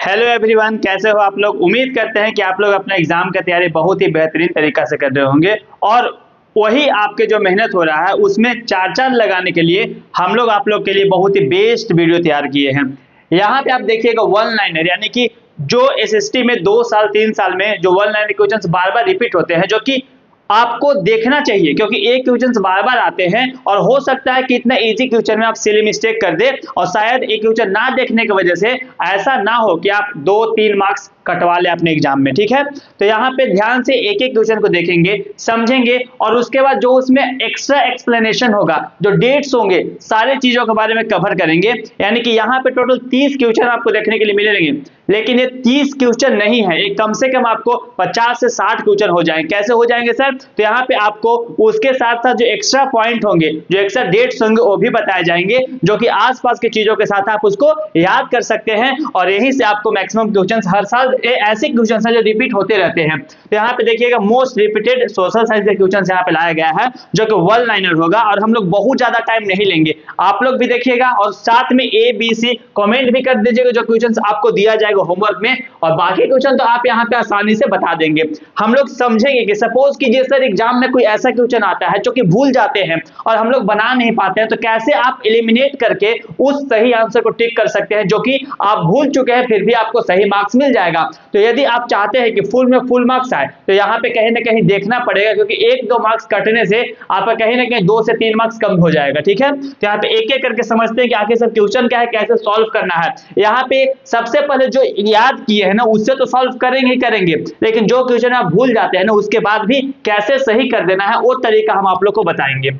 Hello everyone, कैसे हो आप लोग। उम्मीद करते हैं कि आप लोग अपना एग्जाम का तैयारी बहुत ही बेहतरीन तरीका से कर रहे होंगे और वही आपके जो मेहनत हो रहा है उसमें चार चांद लगाने के लिए हम लोग आप लोग के लिए बहुत ही बेस्ट वीडियो तैयार किए हैं। यहाँ पे आप देखिएगा वन लाइनर, यानी कि जो एसएसटी में 2 साल 3 साल में जो वन लाइनर क्वेश्चंस बार बार रिपीट होते हैं, जो कि आपको देखना चाहिए क्योंकि एक क्वेश्चंस बार बार आते हैं और हो सकता है कि इतना इजी क्वेश्चन में आप सिली मिस्टेक कर दे और शायद एक क्वेश्चन ना देखने की वजह से ऐसा ना हो कि आप 2-3 मार्क्स कटवा ले अपने एग्जाम में। ठीक है, तो यहाँ पे ध्यान से एक एक क्वेश्चन को देखेंगे, समझेंगे और उसके बाद जो उसमें एक्स्ट्रा एक्सप्लेनेशन होगा, जो डेट्स होंगे, सारी चीजों के बारे में कवर करेंगे। यानी कि यहाँ पे टोटल 30 क्वेश्चन आपको देखने के लिए मिलेंगे, लेकिन ये 30 क्वेश्चन नहीं है, एक कम से कम आपको 50 से 60 क्वेश्चन हो जाएंगे। कैसे हो जाएंगे सर? तो यहाँ पे आपको उसके साथ साथ जो एक्स्ट्रा पॉइंट होंगे, जो एक्स्ट्रा डेट्स होंगे वो भी बताए जाएंगे, जो कि आसपास की चीजों के साथ आप उसको याद कर सकते हैं और यहीं से आपको मैक्सिमम क्वेश्चंस हर साल ऐसे क्वेश्चंस हैं जो रिपीट होते रहते हैं। तो यहाँ पे देखिएगा मोस्ट रिपीटेड सोशल साइंस के क्वेश्चंस यहाँ पे लाया गया है, जो कि वन लाइनर होगा और हम लोग बहुत ज्यादा टाइम नहीं लेंगे। आप लोग भी देखिएगा और साथ में ABC कमेंट भी कर दीजिएगा जो क्वेश्चंस आपको दिया जाएगा होमवर्क में, और बाकी क्वेश्चन तो आप यहाँ पे आसानी से बता देंगे। हम लोग समझेंगे कि सपोज कीजिए सर एग्जाम में कोई ऐसा क्वेश्चन आता है जो कि भूल जाते हैं और हम लोग बना नहीं पाते हैं, तो कैसे आप एलिमिनेट करके उस सही आंसर को टिक कर सकते हैं जो कि आप भूल चुके हैं, फिर भी आपको सही मार्क्स मिल जाएगा। तो यदि आप चाहते हैं कि फुल में फुल मार्क्स आए तो यहाँ पे कहीं ना कहीं देखना पड़ेगा, क्योंकि 1-2 मार्क्स कटने से आपका कहीं ना कहीं 2 से 3 मार्क्स कम हो जाएगा। ठीक है, तो यहाँ पे एक एक करके समझते हैं कि आखिर सब क्वेश्चन क्या है, कैसे सॉल्व करना है। यहाँ पे सबसे पहले जो याद किए हैं ना उससे तो सॉल्व करेंगे ही करेंगे, लेकिन जो क्वेश्चन आप भूल जाते हैं ना उसके बाद भी कैसे सही कर देना है वो तरीका हम आप लोग को बताएंगे।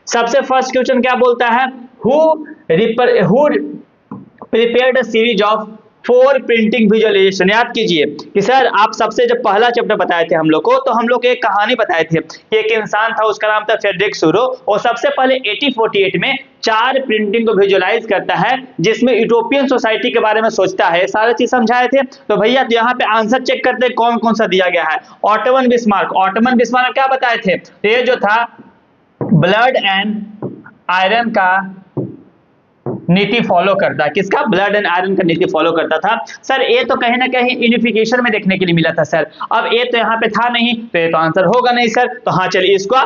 सबसे फर्स्ट क्वेश्चन क्या बोलता है, who prepared a series of 4 printing visualisation. याद कीजिए कि सर आप सबसे जब पहला चैप्टर बताए थे हम लोग को, तो हम लोग एक कहानी बताए थे कि एक इंसान था, उसका नाम था फ्रेडरिक सूरो, और सबसे पहले 1848 में 4 प्रिंटिंग को विजुअलाइज करता है जिसमें यूरोपियन सोसाइटी के बारे में सोचता है। सारे चीज समझाए थे। तो भैया तो यहाँ पे आंसर चेक करते हैं कौन कौन सा दिया गया है। ऑटोमन बिस्मार्क क्या बताए थे? तो ये जो था ब्लड एंड आयरन का नीति फॉलो करता है। किसका? ब्लड एंड आयरन का नीति फॉलो करता था। सर ये तो कहीं ना कहीं यूनिफिकेशन में देखने के लिए मिला था सर, अब ये तो यहाँ पे था नहीं, तो ये तो आंसर होगा नहीं सर। तो हाँ चलिए इसको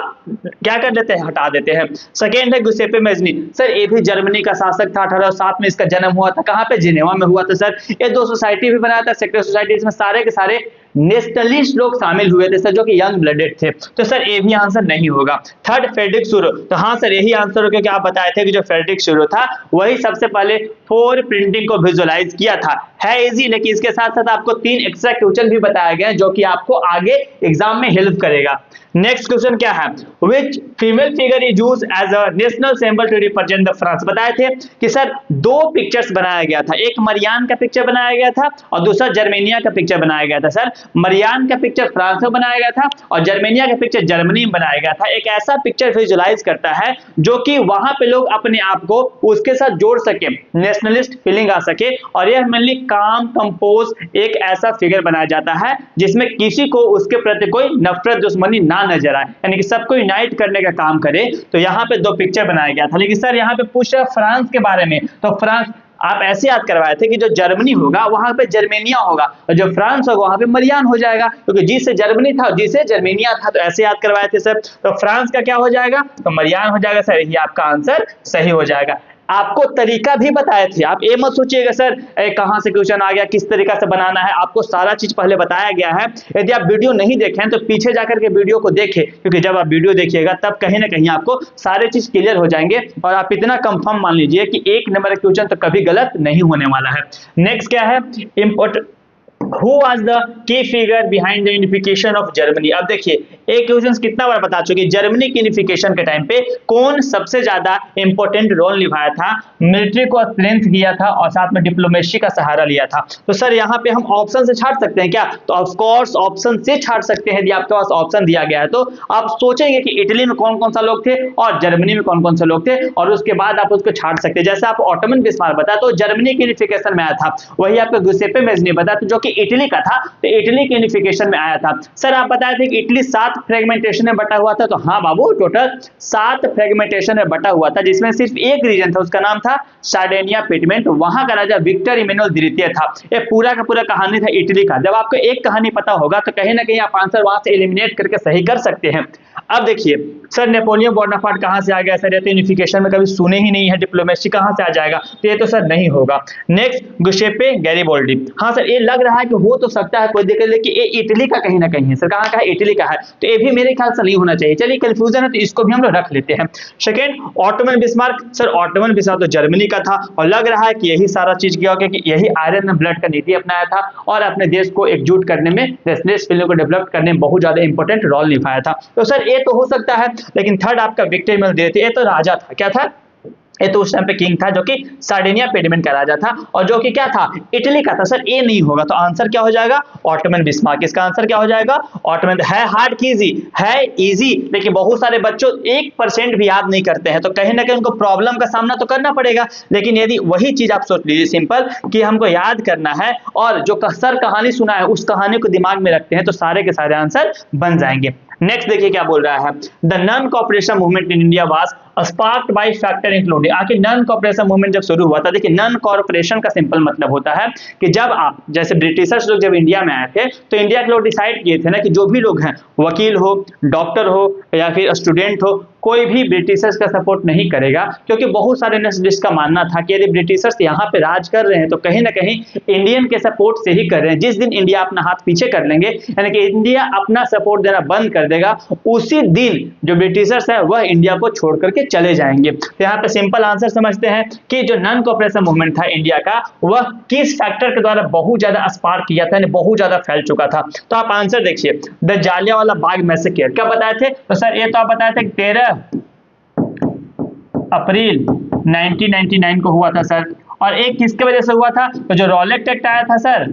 क्या कर देते हैं, हटा देते हैं। सेकेंड है गुसेपे मेज़नी। सर ये भी जर्मनी का शासक था, 1807 में इसका जन्म हुआ था। कहाँ पे? जिनेवा में हुआ था सर। ये 2 सोसाइटी भी बनाया था, सेक्रेट सोसाइटी, इसमें सारे के सारे नेशनलिस्ट लोग शामिल हुए थे सर, जो कि यंग ब्लडेड थे। तो सर ये भी आंसर नहीं होगा। थर्ड फ्रेडरिक सूरो, तो हाँ सर यही आंसर हो, क्योंकि आप बताए थे कि जो फ्रेडरिक सूरो था वही सबसे पहले 4 प्रिंटिंग को विजुअलाइज किया था। है इजी, लेकिन इसके साथ साथ आपको 3 एक्स्ट्रा क्वेश्चन भी बताया गया जो कि आपको आगे एग्जाम में हेल्प करेगा। नेक्स्ट क्वेश्चन क्या है, which female figure is used as a national symbol to represent the France. बताए थे कि सर 2 पिक्चर्स बनाया गया था, एक मरियान का पिक्चर बनाया गया था और दूसरा जर्मेनिया का पिक्चर बनाया गया था। सर मरियान का पिक्चर फ्रांस में बनाया गया था और जर्मेनिया का पिक्चर जर्मनी में बनाया गया था। एक ऐसा पिक्चर विजुअलाइज करता है जो कि वहां पे लोग अपने आप को उसके साथ जोड़ सके, नेशनलिस्ट फीलिंग आ सके, और यह मेनली काम कंपोज एक ऐसा फिगर बनाया जाता है जिसमें किसी को उसके प्रति कोई नफरत दुश्मनी ना नजर आए, यानी कि सबको यूनाइट करने का काम करे। तो यहाँ पे 2 पिक्चर बनाया गया था। लेकिन सर यहाँ पे पूछ रहा है फ्रांस के बारे में, तो फ्रांस आप ऐसे याद करवाए थे कि जो जर्मनी होगा वहां पे जर्मेनिया होगा और जो फ्रांस होगा वहां पे मरियान हो जाएगा, क्योंकि जी से जर्मनी था, जी से जर्मेनिया था, तो ऐसे याद करवाए थे सर। तो फ्रांस का क्या हो जाएगा? तो मरियान हो जाएगा सर, यही आपका आंसर सही हो जाएगा। आपको तरीका भी बताए थे, आप ये मत सोचिएगा सर कहां से क्वेश्चन आ गया, किस तरीका से बनाना है, आपको सारा चीज पहले बताया गया है। यदि आप वीडियो नहीं देखें तो पीछे जाकर के वीडियो को देखें, क्योंकि जब आप वीडियो देखिएगा तब कहीं ना कहीं आपको सारे चीज क्लियर हो जाएंगे और आप इतना कंफर्म मान लीजिए कि 1 नंबर का क्वेश्चन तो कभी गलत नहीं होने वाला है। नेक्स्ट क्या है, important Who was the key figure behind the unification of Germany? अब देखिए एक क्वेश्चन कितना बार बता चुके, जर्मनी की यूनिफिकेशन के टाइम पे कौन सबसे ज्यादा इंपॉर्टेंट रोल निभाया था, मिलिट्री को स्ट्रेंथ किया था और साथ में डिप्लोमेसी का सहारा लिया था। तो सर यहाँ पे हम ऑप्शन से छाट सकते हैं क्या? तो ऑफ कोर्स ऑप्शन से छाट सकते हैं। यदि आपके पास ऑप्शन दिया गया है तो आप सोचेंगे कि इटली में कौन कौन सा लोग थे और जर्मनी में कौन कौन से लोग थे, और उसके बाद आप उसको छाट सकते हैं। जैसे आप ऑटोमन बिस्मार्क बताया तो जर्मनी की यूनिफिकेशन में आया था, वही आपको गुसेपे मेज़नी बताया तो जो कि इटली का था, तो इटली के यूनिफिकेशन में आया था। सर आप बताए थे कि इटली 7 फ्रेगमेंटेशन में बटा हुआ था, तो हाँ बाबू टोटल 7 फ्रेगमेंटेशन में बटा हुआ था, जिसमें सिर्फ एक रीजन था, उसका नाम था सार्डिनिया पिटमेंट, वहां का राजा विक्टर इमैनुअल द्वितीय था। ये पूरा का पूरा कहानी था इटली का। जब आपको एक कहानी पता होगा तो कहीं ना कहीं आप आंसर वहां से एलिमिनेट करके सही कर सकते हैं। अब देखिए सर नेपोलियन बोनापार्ट कहां से आ गया सर, ये तो यूनिफिकेशन में कभी सुने ही नहीं है, डिप्लोमेसी कहां से आ जाएगा, तो ये तो सर नहीं होगा। नेक्स्ट गुसेप्पे गैरिबोल्डी, हाँ सर ये लग रहा है कि हो तो सकता है, कोई दिक्कत, लेकिन ये इटली का कहीं ना कहीं है सर, कहां का है, इटली का है, तो ये भी मेरे ख्याल से नहीं होना चाहिए। चलिए कंफ्यूजन है तो इसको भी हम लोग रख लेते हैं। Second Ottoman Bismarck, sir Ottoman Bismarck तो जर्मनी का था, और लग रहा है कि यही सारा चीज किया होगा कि यही आयरन एंड ब्लड का नीति अपनाया था और अपने देश को एकजुट करने में, रेसलेस फील्ड को डेवलप करने में बहुत ज्यादा इंपॉर्टेंट रोल निभाया था। तो सर ये तो हो सकता है, लेकिन थर्ड आपका विक्टर इमैनुअल द्वितीय, ये तो राजा था, क्या था, ये तो उस टाइम पे किंग था, जो कि सार्डिनिया पेडिमेंट का राजा था, और जो कि क्या था, इटली का था। सर ये नहीं होगा, तो आंसर क्या हो जाएगा, ऑटोमन बिस्मार्क। इसका आंसर क्या हो जाएगा, ऑटोमन। है हार्ड की इजी, है इजी, लेकिन बहुत सारे बच्चों 1% भी याद नहीं करते हैं, तो कहीं ना कहीं उनको प्रॉब्लम का सामना तो करना पड़ेगा। लेकिन यदि वही चीज आप सोच लीजिए सिंपल कि हमको याद करना है और जो सर कहानी सुना है उस कहानी को दिमाग में रखते हैं, तो सारे के सारे आंसर बन जाएंगे। नेक्स्ट देखिए क्या बोल रहा है, the non cooperation movement in India was sparked by factor including. आखिर नॉन कोऑपरेशन मूवमेंट जब शुरू हुआ था, देखिए नॉन कोऑपरेशन का सिंपल मतलब होता है कि जब आप, जैसे ब्रिटिशर्स लोग जब इंडिया में आए थे, तो इंडिया के लोग डिसाइड किए थे ना कि जो भी लोग हैं, वकील हो, डॉक्टर हो या फिर स्टूडेंट हो, कोई भी ब्रिटिशर्स का सपोर्ट नहीं करेगा, क्योंकि बहुत सारे नेशनलिस्ट का मानना था कि यदि ब्रिटिशर्स यहाँ पे राज कर रहे हैं तो कहीं ना कहीं इंडियन के सपोर्ट से ही कर रहे हैं। जिस दिन इंडिया अपना हाथ पीछे कर लेंगे, यानी कि इंडिया अपना सपोर्ट देना बंद कर देगा, उसी दिन जो ब्रिटिशर्स है वह इंडिया को छोड़ करके चले जाएंगे। तो यहाँ पे सिंपल आंसर समझते हैं कि जो नॉन कोऑपरेशन मूवमेंट था इंडिया का, वह किस फैक्टर के द्वारा बहुत ज्यादा स्पार्क किया था, यानी बहुत ज्यादा फैल चुका था। तो आप आंसर देखिए, द जालियांवाला बाग मैसेकर कब बताए थे, तो सर ये तो आप बताए थे 13 अप्रैल 1999 को हुआ था सर। और एक किसके वजह से हुआ था, तो जो रॉलेट एक्ट आया था सर,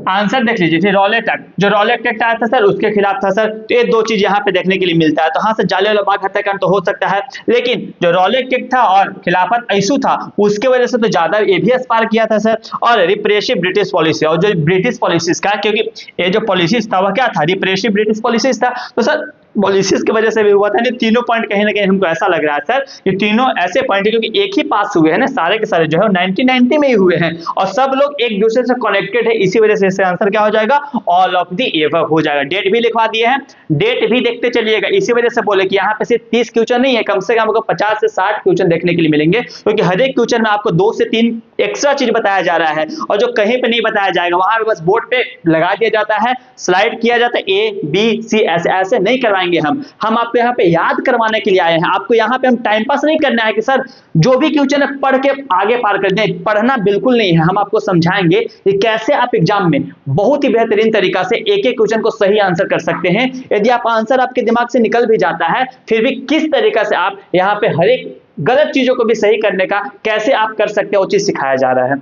आंसर देख लीजिए, फिर रॉलेट एक्ट, जो रॉलेट एक्ट आया था सर उसके खिलाफ था सर। तो ये दो चीज यहाँ पे देखने के लिए मिलता है। तो हाँ सर जालियांवाला बाग हत्याकांड तो हो सकता है, लेकिन जो रॉलेट एक्ट था और खिलाफत इशू था उसके वजह से तो ज्यादा ये भी एस्पायर किया था सर। और रिप्रेसिव ब्रिटिश पॉलिसी, और जो ब्रिटिश पॉलिसीज का, क्योंकि ये जो पॉलिसीज था वह क्या था, रिप्रेसिव ब्रिटिश पॉलिसीज था, तो सर पॉलिसीज की वजह से भी हुआ था। तीनों पॉइंट कहीं ना कहीं हमको ऐसा लग रहा है सर, ये तीनों ऐसे पॉइंट है क्योंकि एक ही पास हुए हैं ना, सारे के सारे जो है 1990 में ही हुए हैं, और सब लोग एक दूसरे से कनेक्टेड है, इसी वजह से इसका आंसर क्या हो जाएगा, ऑल ऑफ द एबव हो जाएगा। डेट भी लिखवा दिए हैं, डेट भी देखते चलिएगा, इसी वजह से बोले कि यहाँ पे सिर्फ 30 क्वेश्चन नहीं है, कम से कम आपको 50 से 60 क्वेश्चन देखने के लिए मिलेंगे, क्योंकि हर एक क्वेश्चन में आपको 2 से 3 एक्स्ट्रा चीज बताया जा रहा है, और जो कहीं पे नहीं बताया जाएगा वहां पे बस बोर्ड पे लगा दिया जाता है, स्लाइड किया जाता है, ए बी सी, ऐसे नहीं करवाएंगे हम आपको यहाँ पे याद करवाने के लिए आए हैं। आपको यहाँ पे हम टाइम पास नहीं करना है कि सर जो भी क्वेश्चन है पढ़ के आगे पार कर दें, पढ़ना बिल्कुल नहीं है। हम आपको समझाएंगे कि कैसे आप एग्जाम में बहुत ही बेहतरीन तरीका से एक एक क्वेश्चन को सही आंसर कर सकते हैं। यदि आप आंसर आपके दिमाग से निकल भी जाता है, फिर भी किस तरीका से आप यहाँ पे हर एक गलत चीजों को भी सही करने का कैसे आप कर सकते हैं, वो चीज सिखाया जा रहा है।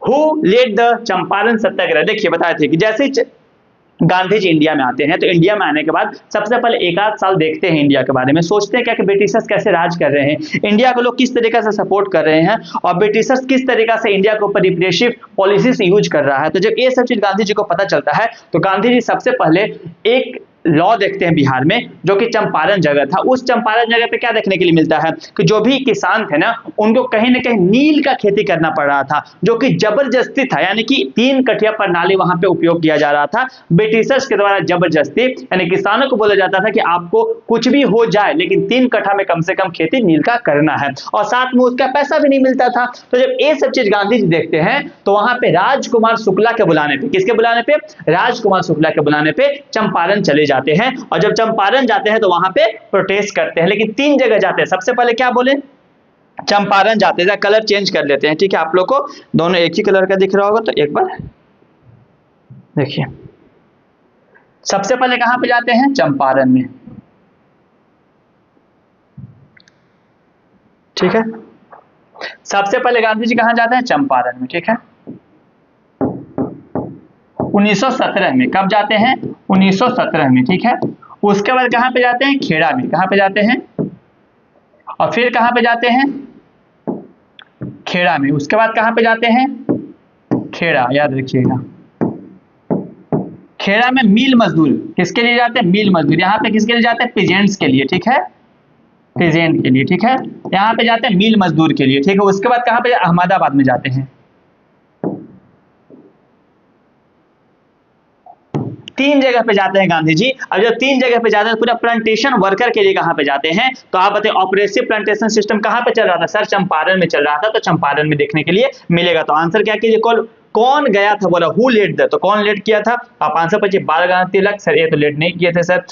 हु लेड द चंपारण सत्याग्रह, देखिए बताए थे कि जैसे गांधी जी इंडिया में आते हैं, तो इंडिया में आने के बाद सबसे पहले एक आध साल देखते हैं इंडिया के बारे में, सोचते हैं क्या कि ब्रिटिशर्स कैसे राज कर रहे हैं, इंडिया को लोग किस तरीके से सपोर्ट कर रहे हैं, और ब्रिटिशर्स किस तरीके से इंडिया के ऊपर रिप्रेसिव पॉलिसीज यूज कर रहा है। तो जब ये सब चीज गांधी जी को पता चलता है, तो गांधी जी सबसे पहले एक लॉ देखते हैं बिहार में, जो कि चंपारण जगह था। उस चंपारण जगह पे क्या देखने के लिए मिलता है कि जो भी किसान थे ना, उनको कहीं ना कहीं नील का खेती करना पड़ रहा था, जो कि जबरदस्ती था, यानी कि 3 कठिया प्रणाली वहां पे उपयोग किया जा रहा था ब्रिटिशर्स के द्वारा जबरदस्ती। यानी किसानों को बोला जाता था कि आपको कुछ भी हो जाए लेकिन 3 कट्ठा में कम से कम खेती नील का करना है, और साथ में उसका पैसा भी नहीं मिलता था। तो जब ये सब चीज गांधी जी देखते हैं, तो वहां पे राजकुमार शुक्ला के बुलाने पे, किसके बुलाने पे, राजकुमार शुक्ला के बुलाने पे चंपारण चले जाते हैं। और जब चंपारण जाते हैं तो वहां पे प्रोटेस्ट करते हैं, लेकिन 3 जगह जाते हैं। सबसे पहले क्या बोले, चंपारण जाते हैं, कलर चेंज कर लेते हैं, ठीक है, आप लोग को दोनों एक ही कलर का दिख रहा होगा, तो एक बार देखिए। सबसे पहले कहां पे जाते हैं, चंपारण में, ठीक है। सबसे पहले गांधी जी कहां जाते हैं, चंपारण में, ठीक है। 1917 में, कब जाते हैं, 1917 में, ठीक है। उसके बाद कहां पे जाते हैं, खेड़ा में, कहां पे जाते हैं, और फिर कहां पे जाते हैं, खेड़ा में। उसके बाद कहाँ पे जाते हैं, खेड़ा, याद रखिएगा। खेड़ा में मिल मजदूर, किसके लिए जाते हैं, मिल मजदूर। यहाँ पे किसके लिए जाते हैं, पीजेंट्स के लिए, ठीक है, पीजेंट के लिए, ठीक है। यहाँ पे जाते हैं मिल मजदूर के लिए, ठीक है। उसके बाद कहाँ पे, अहमदाबाद में जाते हैं। 3 जगह पे जाते हैं गांधी जी। अब जब 3 जगह पे जाते हैं पूरा प्लांटेशन वर्कर के लिए कहाँ पे जाते हैं, तो आप बताइए ऑपरेसिव प्लांटेशन सिस्टम कहाँ पे चल रहा था, सर चंपारण में चल रहा था। तो चंपारण में देखने के लिए मिलेगा। तो आंसर क्या कीजिए, कौन गया था, बोला हु लेड द, तो कौन लेड किया था, आप आंसर पूछिए। बाल गंगाधर तिलक, सर ये तो लेड नहीं किए थे सर।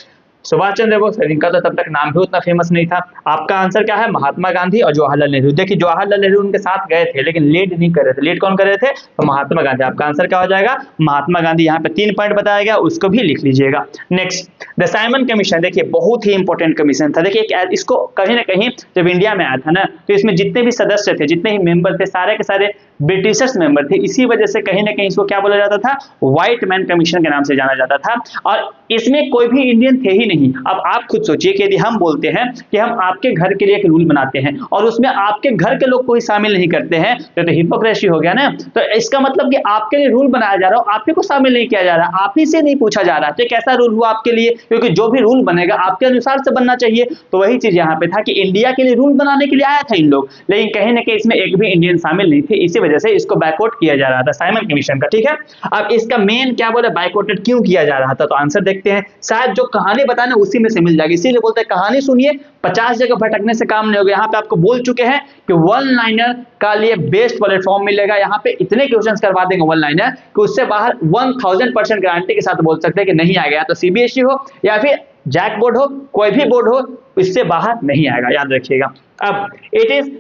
सुभाष चंद्र बोस, सर इनका तो तब तक नाम भी उतना फेमस नहीं था। आपका आंसर क्या है, महात्मा गांधी और जवाहरलाल नेहरू। देखिए जवाहरलाल नेहरू उनके साथ गए थे लेकिन लीड नहीं कर रहे थे। लीड कौन कर रहे थे, तो महात्मा गांधी। आपका आंसर क्या हो जाएगा, महात्मा गांधी। यहाँ पे 3 पॉइंट बताया गया, उसको भी लिख लीजिएगा। नेक्स्ट, द साइमन कमीशन, देखिए बहुत ही इंपॉर्टेंट कमीशन था। देखिए इसको कहीं ना कहीं जब इंडिया में आया था ना, तो इसमें जितने भी सदस्य थे, जितने ही मेंबर थे, सारे के सारे ब्रिटिशर्स मेंबर थे। इसी वजह से कहीं ना कहीं इसको क्या बोला जाता था, व्हाइट मैन कमीशन के नाम से जाना जाता था। और इसमें कोई भी इंडियन थे ही नहीं। अब आप खुद सोचिए कि यदि हम बोलते हैं कि हम आपके घर के लिए एक रूल बनाते हैं और उसमें आपके घर के लोग कोई शामिल नहीं करते हैं, तो हिपोक्रेसी हो गया ना। तो इसका मतलब कि आपके लिए रूल बनाया जा रहा हो, आप ही को शामिल नहीं किया जा रहा, आप ही से नहीं पूछा जा रहा। तो कैसा रूल हुआ आपके लिए, क्योंकि जो भी रूल बनेगा आपके अनुसार से बनना चाहिए। तो वही चीज यहाँ पे था कि इंडिया के लिए रूल बनाने के लिए आया था इन लोग, लेकिन कहीं ना कहीं इसमें एक भी इंडियन शामिल नहीं थे। इसी वजह से इसको बैकआउट किया जा रहा था, साइमन कमीशन का, ठीक है। अब इसका मेन क्या बोले, बैकआउटेड क्यों किया जा रहा था, तो आंसर देखते हैं। शायद जो कहानी बताने उसी में से मिल जाएगी, इसीलिए बोलते हैं कहानी सुनिए, 50 जगह भटकने से काम नहीं होगा। यहाँ पे आपको बोल चुके हैं कि वन लाइनर का लिए बेस्ट प्लेटफॉर्म मिलेगा। यहाँ पे इतने क्वेश्चंस करवा देंगे वन लाइनर कि उससे बाहर 1000% गारंटी के साथ बोल सकते हैं कि नहीं आ गया। तो सीबीएसई हो या फिर जैक बोर्ड हो, कोई भी बोर्ड हो, इससे बाहर नहीं आएगा, याद रखिएगा। अब it is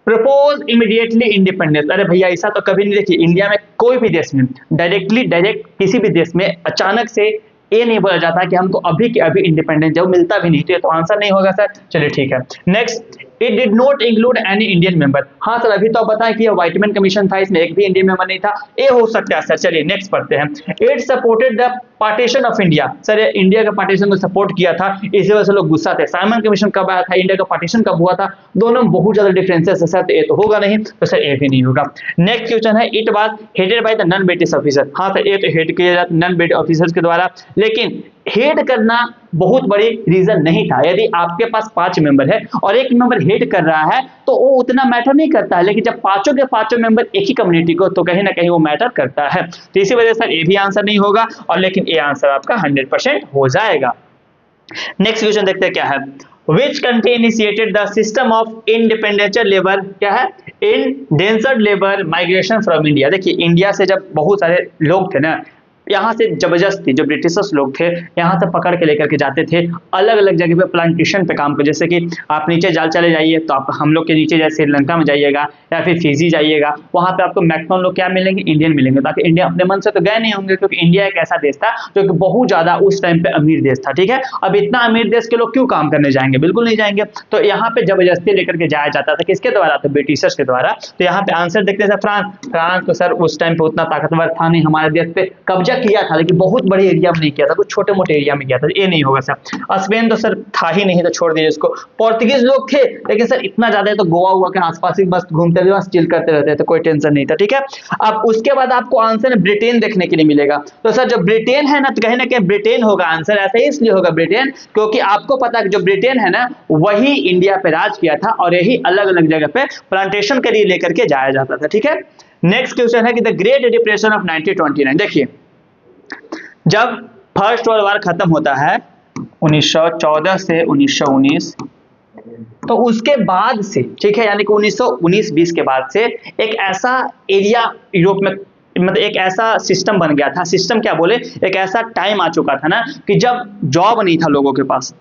propose immediately independence. अरे भैया ऐसा तो कभी नहीं, देखिए इंडिया में कोई भी देश में डायरेक्ट किसी भी देश में अचानक से ये नहीं बोला जाता कि हमको अभी के अभी इंडिपेंडेंस जब मिलता भी नहीं, तो आंसर नहीं होगा सर। चलिए ठीक है। Next, it did not include any Indian member. हाँ सर अभी तो बताएं कि व्हाइट मैन कमीशन था, इसमें एक भी इंडियन मेंबर नहीं था, ये हो सकता है सर। चलिए नेक्स्ट पढ़ते हैं। It supported the partition of India. Sir India का पार्टीशन को सपोर्ट किया था, इसी वजह से लोग गुस्सा थे। साइमन कमीशन कब आया था, इंडिया का पार्टीशन कब हुआ था, दोनों में बहुत ज्यादा डिफरेंसेस है सर। तो ये तो होगा नहीं, तो सर ये भी नहीं होगा। नेक्स्ट क्वेश्चन है, it was headed by the non British officer. हाँ सर ये तो हेड किया जाता नॉन ब्रिटिश ऑफिसर्स के द्वारा, लेकिन हेड करना बहुत बड़ी रीजन नहीं था। यदि आपके पास 5 मेंबर है और एक मेंबर हेड कर रहा है तो वो उतना मैटर नहीं करता है, लेकिन जब पांचों के पांचों मेंबर एक ही कम्युनिटी को, तो कहीं ना कहीं वो मैटर करता है। तो इसी वजह से ये भी आंसर नहीं होगा, और लेकिन ये आंसर आपका 100% हो जाएगा। नेक्स्ट क्वेश्चन देखते हैं क्या है। Which country initiated the system of indentured labor, क्या है, indentured labor migration from India। देखिए इंडिया से जब बहुत सारे लोग थे ना, यहाँ से जबरदस्ती जो ब्रिटिशर्स लोग थे यहाँ से पकड़ के लेकर के जाते थे अलग अलग जगह पे प्लांटेशन पे काम पे। जैसे कि आप नीचे जाल चले जाइए तो आप हम लोग के नीचे जैसे श्रीलंका में जाइएगा या फिर फिजी जाइएगा, वहाँ पे आपको मैक्सिमम लोग क्या मिलेंगे, इंडियन मिलेंगे। ताकि इंडिया अपने मन से तो गए नहीं होंगे, क्योंकि इंडिया एक ऐसा देश था जो कि बहुत ज्यादा उस टाइम पे अमीर देश था, ठीक है। अब इतना अमीर देश के लोग क्यों काम करने जाएंगे, बिल्कुल नहीं जाएंगे। तो यहाँ पे जबरदस्ती लेकर के जाया जाता था, किसके द्वारा, तो ब्रिटिशर्स के द्वारा। तो यहाँ पे आंसर देखते हैं फ्रांस तो सर उस टाइम पे उतना ताकतवर था नहीं, हमारे देश पे कब्जा किया था लेकिन बहुत बड़े एरिया में नहीं किया था, कुछ छोटे मोटे एरिया में किया था, ये नहीं होगा सर। स्पेन तो सर था ही नहीं, तो छोड़ दीजिए इसको। पोर्तुगीज लोग थे लेकिन सर इतना ज्यादा है तो गोवा हुआ के आसपास ही बस घूमते हुए बस चिल करते रहते थे, कोई टेंशन नहीं था, ठीक है। अब उसके बाद आपको आंसर ब्रिटेन देखने के लिए मिलेगा। तो सर जो ब्रिटेन है ना, तो कहीं ना कहीं ब्रिटेन होगा आंसर। ऐसा ही इसलिए होगा ब्रिटेन, क्योंकि आपको पता है जो ब्रिटेन है ना वही इंडिया पे राज किया था और यही अलग अलग जगह पे प्लांटेशन के लिए लेकर के जाया जाता था, ठीक है। नेक्स्ट क्वेश्चन है कि द ग्रेट डिप्रेशन ऑफ 1929। देखिए जब फर्स्ट वर्ल्ड वॉर खत्म होता है 1914 से 1919, तो उसके बाद से, ठीक है, यानी कि 1919-20 के बाद से एक ऐसा एरिया यूरोप में, मतलब एक ऐसा सिस्टम बन गया था। सिस्टम क्या बोले, एक ऐसा टाइम आ चुका था ना कि जब जॉब नहीं था लोगों के पास,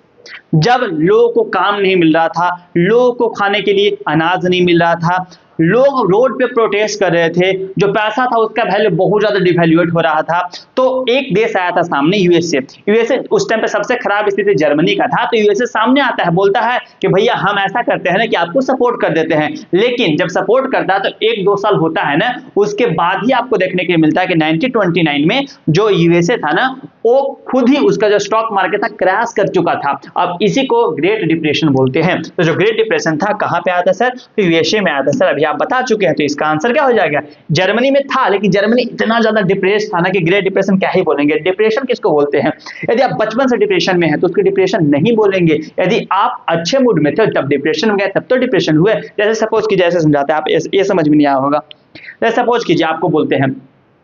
जब लोगों को काम नहीं मिल रहा था, लोगों को खाने के लिए अनाज नहीं मिल रहा था, लोग रोड पे प्रोटेस्ट कर रहे थे, जो पैसा था उसका वैल्यू बहुत ज्यादा डिवैल्यूएट हो रहा था। तो एक देश आया था सामने, यूएसए। यूएसए उस टाइम पे सबसे खराब स्थिति जर्मनी का था, तो यूएसए सामने आता है, बोलता है कि भैया हम ऐसा करते हैं ना कि आपको सपोर्ट कर देते हैं। लेकिन जब सपोर्ट करता है तो 1-2 साल होता है ना, उसके बाद ही आपको देखने के मिलता है कि 1929 में जो यूएसए था ना वो खुद ही उसका जो स्टॉक मार्केट था क्रैश कर चुका था। अब इसी को ग्रेट डिप्रेशन बोलते हैं। तो जो ग्रेट डिप्रेशन था कहाँ पे आया था सर? तो यूएसए में आया था सर। अभी आप बता चुके हैं, तो इसका आंसर क्या हो जाएगा? जर्मनी में था, लेकिन जर्मनी इतना ज्यादा डिप्रेस था ना कि ग्रेट डिप्रेशन क्या ही बोलेंगे। डिप्रेशन किसको बोलते हैं? यदि आप बचपन से डिप्रेशन में है तो उसको डिप्रेशन नहीं बोलेंगे। यदि आप अच्छे मूड में थे तब डिप्रेशन में गए तब तो डिप्रेशन हुए। जैसे सपोज कीजिए, ऐसे समझाते हैं, आप ये समझ में नहीं आया होगा। जैसे सपोज कीजिए आपको बोलते हैं,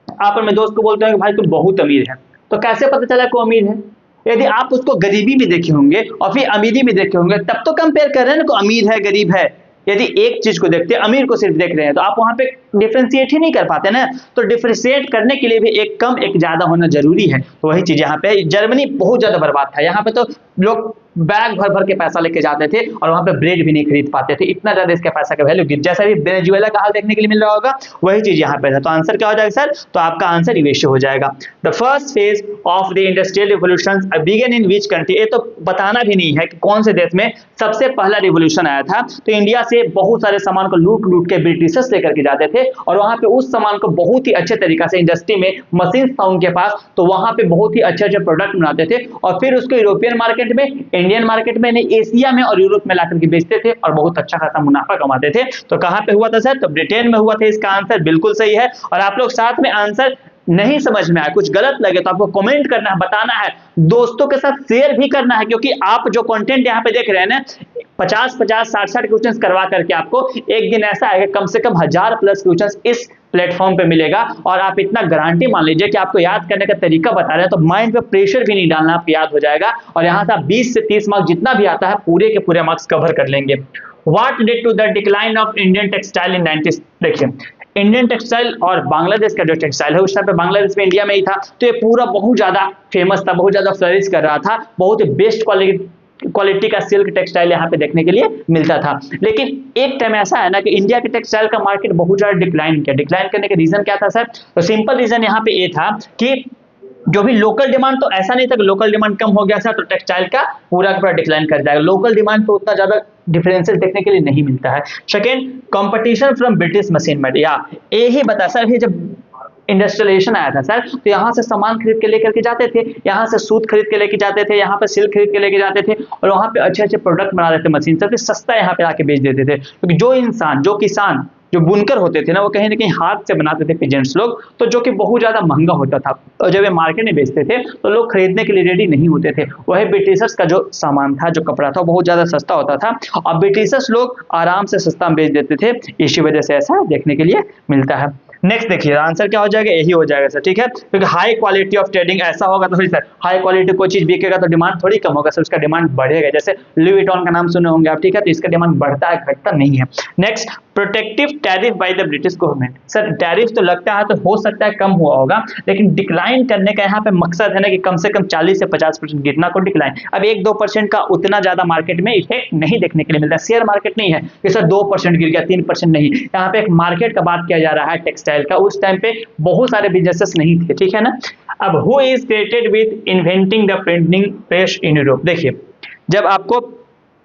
आप अपने दोस्त को बोलते हैं कि भाई तुम बहुत अमीर है, तो कैसे पता चला कि वो अमीर है? यदि आप उसको गरीबी में देखे होंगे और फिर अमीरी में देखे होंगे तब तो कंपेयर कर रहे हैं ना कि अमीर है गरीब है। यदि एक चीज को देखते हैं, अमीर को सिर्फ देख रहे हैं, तो आप वहां पे डिफरेंशिएट ही नहीं कर पाते ना। तो डिफरेंशिएट करने के लिए भी एक कम एक ज्यादा होना जरूरी है। तो वही चीज यहाँ पे, जर्मनी बहुत ज्यादा बर्बाद था। यहाँ पे तो लोग बैग भर भर के पैसा लेके जाते थे और वहां पे ब्रेड भी नहीं खरीद पाते थे, इतना ज्यादा इसके पैसा का वैल्यू गिर। जैसा भी वेनेजुएला का हाल देखने के लिए मिल रहा होगा, वही चीज यहाँ पे था। तो आंसर क्या हो जाएगा सर? तो आपका आंसर यूएसए हो जाएगा। The first phase of the industrial revolution began in which country? ये तो बताना भी नहीं है कि कौन से देश में सबसे पहला रिवोल्यूशन आया था। तो इंडिया से बहुत सारे सामान को लूट लूट के ब्रिटिशर्स लेकर के जाते थे और वहां पे उस सामान को बहुत ही अच्छे तरीका से इंडस्ट्री में मशीन था उनके पास, तो वहां पे बहुत ही अच्छे अच्छे प्रोडक्ट बनाते थे और फिर उसको यूरोपियन मार्केट में, इंडियन मार्केट में, एशिया में और यूरोप में लाकर के बेचते थे और बहुत अच्छा खासा मुनाफा कमाते थे। तो कहां पे हुआ था सर? तो ब्रिटेन में हुआ था। इसका आंसर बिल्कुल सही है। और आप लोग साथ में आंसर नहीं समझ में आया, कुछ गलत लगे तो आपको कमेंट करना है, बताना है, दोस्तों के साथ शेयर भी करना है, क्योंकि आप जो कंटेंट यहाँ पे देख रहे हैं ना, 50-50, 60-60 क्वेश्चंस करवा करके आपको एक दिन ऐसा आएगा कम से कम 1000 प्लस क्वेश्चंस इस प्लेटफॉर्म पे मिलेगा। और आप इतना गारंटी मान लीजिए कि आपको याद करने का तरीका बता रहे हैं, तो माइंड पे प्रेशर भी नहीं डालना, आपको याद हो जाएगा। और यहाँ से आप 20 से 30 मार्क्स जितना भी आता है पूरे के पूरे मार्क्स कवर कर लेंगे। What led to the decline of Indian textile in 90s? देखिए, इंडियन टेक्सटाइल और बांग्लादेश का जो टेक्सटाइल है उस टाइम पे बांग्लादेश में, इंडिया में ही था, तो ये पूरा बहुत ज्यादा फेमस था, बहुत ज्यादा फ्लरिश कर रहा था। बहुत ही बेस्ट क्वालिटी का सिल्क टेक्सटाइल यहाँ पे देखने के लिए मिलता था। लेकिन एक टाइम ऐसा है ना कि इंडिया के टेक्सटाइल का मार्केट बहुत ज्यादा डिक्लाइन किया। डिक्लाइन करने का रीजन क्या था सर? तो सिंपल रीजन यहाँ पे ये था कि जो भी लोकल डिमांड, तो ऐसा नहीं था कि लोकल डिमांड कम हो गया सर तो टेक्सटाइल का पूरा डिक्लाइन कर जाएगा। लोकल डिमांड तो उतना ज्यादा डिफरेंशियल देखने के लिए नहीं मिलता है। Second, competition from British machine made, या यही बता सर, ये जब इंडस्ट्रियलाइजेशन आया था सर, तो यहाँ से सामान खरीद के लेकर के जाते थे, यहाँ से सूत खरीद के लेके जाते थे, यहाँ पे सिल्क खरीद के लेके जाते थे और वहाँ पे अच्छे अच्छे प्रोडक्ट बना देते मशीन से, सस्ता यहाँ पे आके बेच देते थे। क्योंकि जो इंसान, जो किसान, जो बुनकर होते थे ना, वो कहीं ना कहीं हाथ से बनाते थे पेजेंट्स लोग, तो जो कि बहुत ज्यादा महंगा होता था। और जब ये मार्केट में बेचते थे तो लोग खरीदने के लिए रेडी नहीं होते थे। वही ब्रिटिशर्स का जो सामान था, जो कपड़ा था, बहुत ज्यादा सस्ता होता था और ब्रिटिशर्स लोग आराम से सस्ता बेच देते थे। इसी वजह से ऐसा देखने के लिए मिलता है। नेक्स्ट देखिए, आंसर क्या हो जाएगा? यही हो जाएगा सर, ठीक है। क्योंकि हाई क्वालिटी ऑफ ट्रेडिंग ऐसा होगा तो सर, हाई क्वालिटी कोई चीज बिकेगा तो डिमांड थोड़ी कम होगा सर, उसका डिमांड बढ़ेगा। जैसे लुई विटॉन का नाम सुने होंगे आप, ठीक है, तो इसका डिमांड बढ़ता है, घटता नहीं है। Next, protective tariff by the British government. Sir tariff तो लगता है, तो हो सकता है कम हुआ होगा, लेकिन डिक्लाइन करने का यहाँ पे मकसद है ना कि कम से कम 40 से 50% गिरना को डिक्लाइन। अब 1-2% का उतना ज्यादा मार्केट में इफेक्ट नहीं देखने के लिए मिलता है। शेयर मार्केट नहीं है कि सर 2% गिर गया, 3% नहीं। यहाँ पे एक मार्केट का बात किया जा रहा है टेक्सटाइल का। उस टाइम पे बहुत सारे बिजनेसेस नहीं थे, ठीक है ना। अब who is credited with inventing the printing press in Europe? देखिए, जब आपको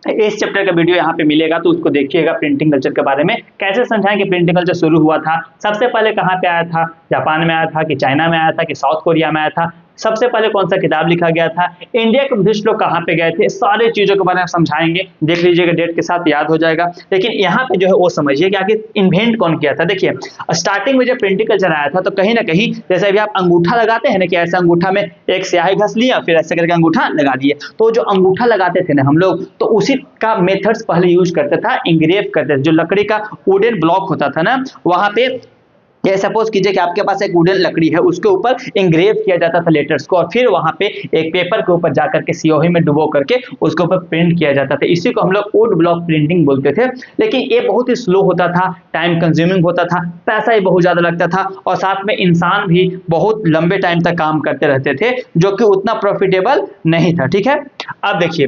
इस चैप्टर का वीडियो यहाँ पे मिलेगा तो उसको देखिएगा, प्रिंटिंग कल्चर के बारे में कैसे समझाएं कि प्रिंटिंग कल्चर शुरू हुआ था, सबसे पहले कहाँ पे आया था, जापान में आया था कि चाइना में आया था कि साउथ कोरिया में आया था, सबसे पहले कौन सा किताब लिखा गया था, इंडिया के बुद्धिस्ट लोग कहाँ पे गए थे, सारी चीजों के बारे में समझाएंगे। देख लीजिएगा, डेट के साथ याद हो जाएगा। लेकिन यहाँ पे जो है वो समझिए कि आखिर इन्वेंट कौन किया था। देखिए, स्टार्टिंग में जब प्रिंटिंग कल्चर आया था तो कहीं ना कहीं, जैसे अभी आप अंगूठा लगाते हैं ना, कि ऐसे अंगूठा में एक स्याही घस लिया, फिर ऐसे करके अंगूठा लगा दिए, तो जो अंगूठा लगाते थे ना हम लोग, तो उसी का मेथड्स पहले यूज करते था, इंग्रेव करते थे। जो लकड़ी का वुडन ब्लॉक होता था ना, वहां पे ये सपोज कीजिए कि आपके पास एक वुडन लकड़ी है, उसके ऊपर इंग्रेव किया जाता था लेटर्स को, और फिर वहां पे एक पेपर के ऊपर जाकर के सियोही में डुबो करके उसके ऊपर प्रिंट किया जाता था। इसी को हम लोग वुड ब्लॉक प्रिंटिंग बोलते थे। लेकिन ये बहुत ही स्लो होता था, टाइम कंज्यूमिंग होता था, पैसा ही बहुत ज्यादा लगता था, और साथ में इंसान भी बहुत लंबे टाइम तक काम करते रहते थे, जो कि उतना प्रॉफिटेबल नहीं था, ठीक है। अब देखिए,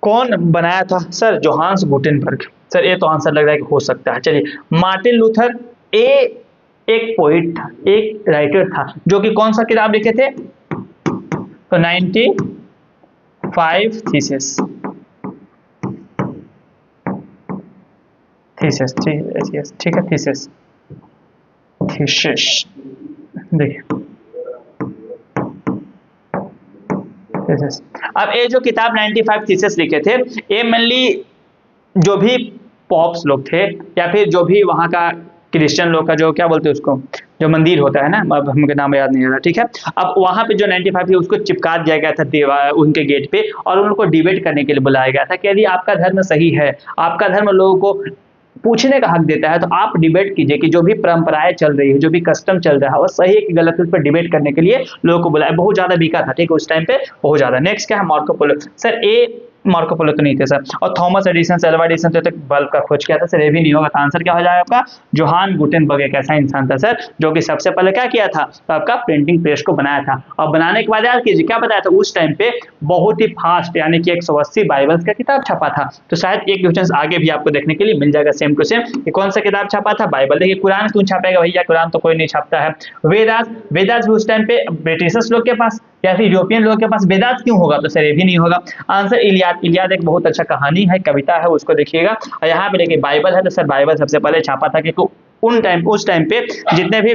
कौन बनाया था सर? Johannes Gutenberg. सर ये तो आंसर लग रहा है कि हो सकता है। चलिए, मार्टिन लूथर, एक पोइट था, एक राइटर था, जो कि कौन सा किताब लिखे थे? तो 95 थीसिस, ठीक है, थीसिस। देखिए, थीसिस। अब ये जो किताब 95 थीसिस लिखे थे, ये मेनली जो भी पॉप्स लोग थे या फिर जो भी वहाँ का क्रिश्चियन लोग का जो क्या बोलते हैं उसको, जो मंदिर होता है ना, अब हमको नाम याद नहीं आ रहा, ठीक है। अब वहाँ पे जो 95 थे उसको चिपका दिया गया था दीवार उनके गेट पे, और उनको डिबेट करने के लिए बुलाया गया था कि यदि आपका धर्म सही है, आपका धर्म लोगों को पूछने का हक देता है, तो आप डिबेट कीजिए कि जो भी परंपराएं चल रही है, जो भी कस्टम चल रहा है, वो सही है कि गलत है, उस पर डिबेट करने के लिए लोगों को बुलाया। बहुत ज्यादा बिका था, ठीक है, उस टाइम पे बहुत ज्यादा। नेक्स्ट क्या है, मार्को पोलो। सर ए मार्को पोलो तो नहीं थे सर, और थॉमस एडिसन, अल्वा एडिसन तो बल्ब का खोज किया था सर, ये भी नहीं होगा। तो आंसर क्या हो जाएगा आपका, जोहान गुटेनबर्ग एक ऐसा इंसान था सर जो कि सबसे पहले क्या किया था, तो आपका प्रिंटिंग प्रेस को बनाया था। और बनाने के बाद याद कीजिए क्या बताया था, उस टाइम पे बहुत ही फास्ट यानी कि 180 बाइबल्स का किताब छपा था। तो शायद एक क्वेश्चन आगे भी आपको देखने के लिए मिल जाएगा सेम टू सेम कि कौन सा किताब छपा था, बाइबल। देखिए कुरान क्यों छापेगा भैया, कुरान तो कोई नहीं छापता है। वेदास, वेदास भी उस टाइम पे ब्रिटिशर्स लोग के पास या फिर यूरोपियन लोगों के पास वेदास क्यों होगा, तो सर ये भी नहीं होगा। आंसर इलियाद। इलियाद एक बहुत अच्छा कहानी है, कविता है, उसको देखिएगा। और यहाँ पे देखिए बाइबल है, तो सर बाइबल सबसे पहले छापा था क्योंकि उस टाइम पे जितने भी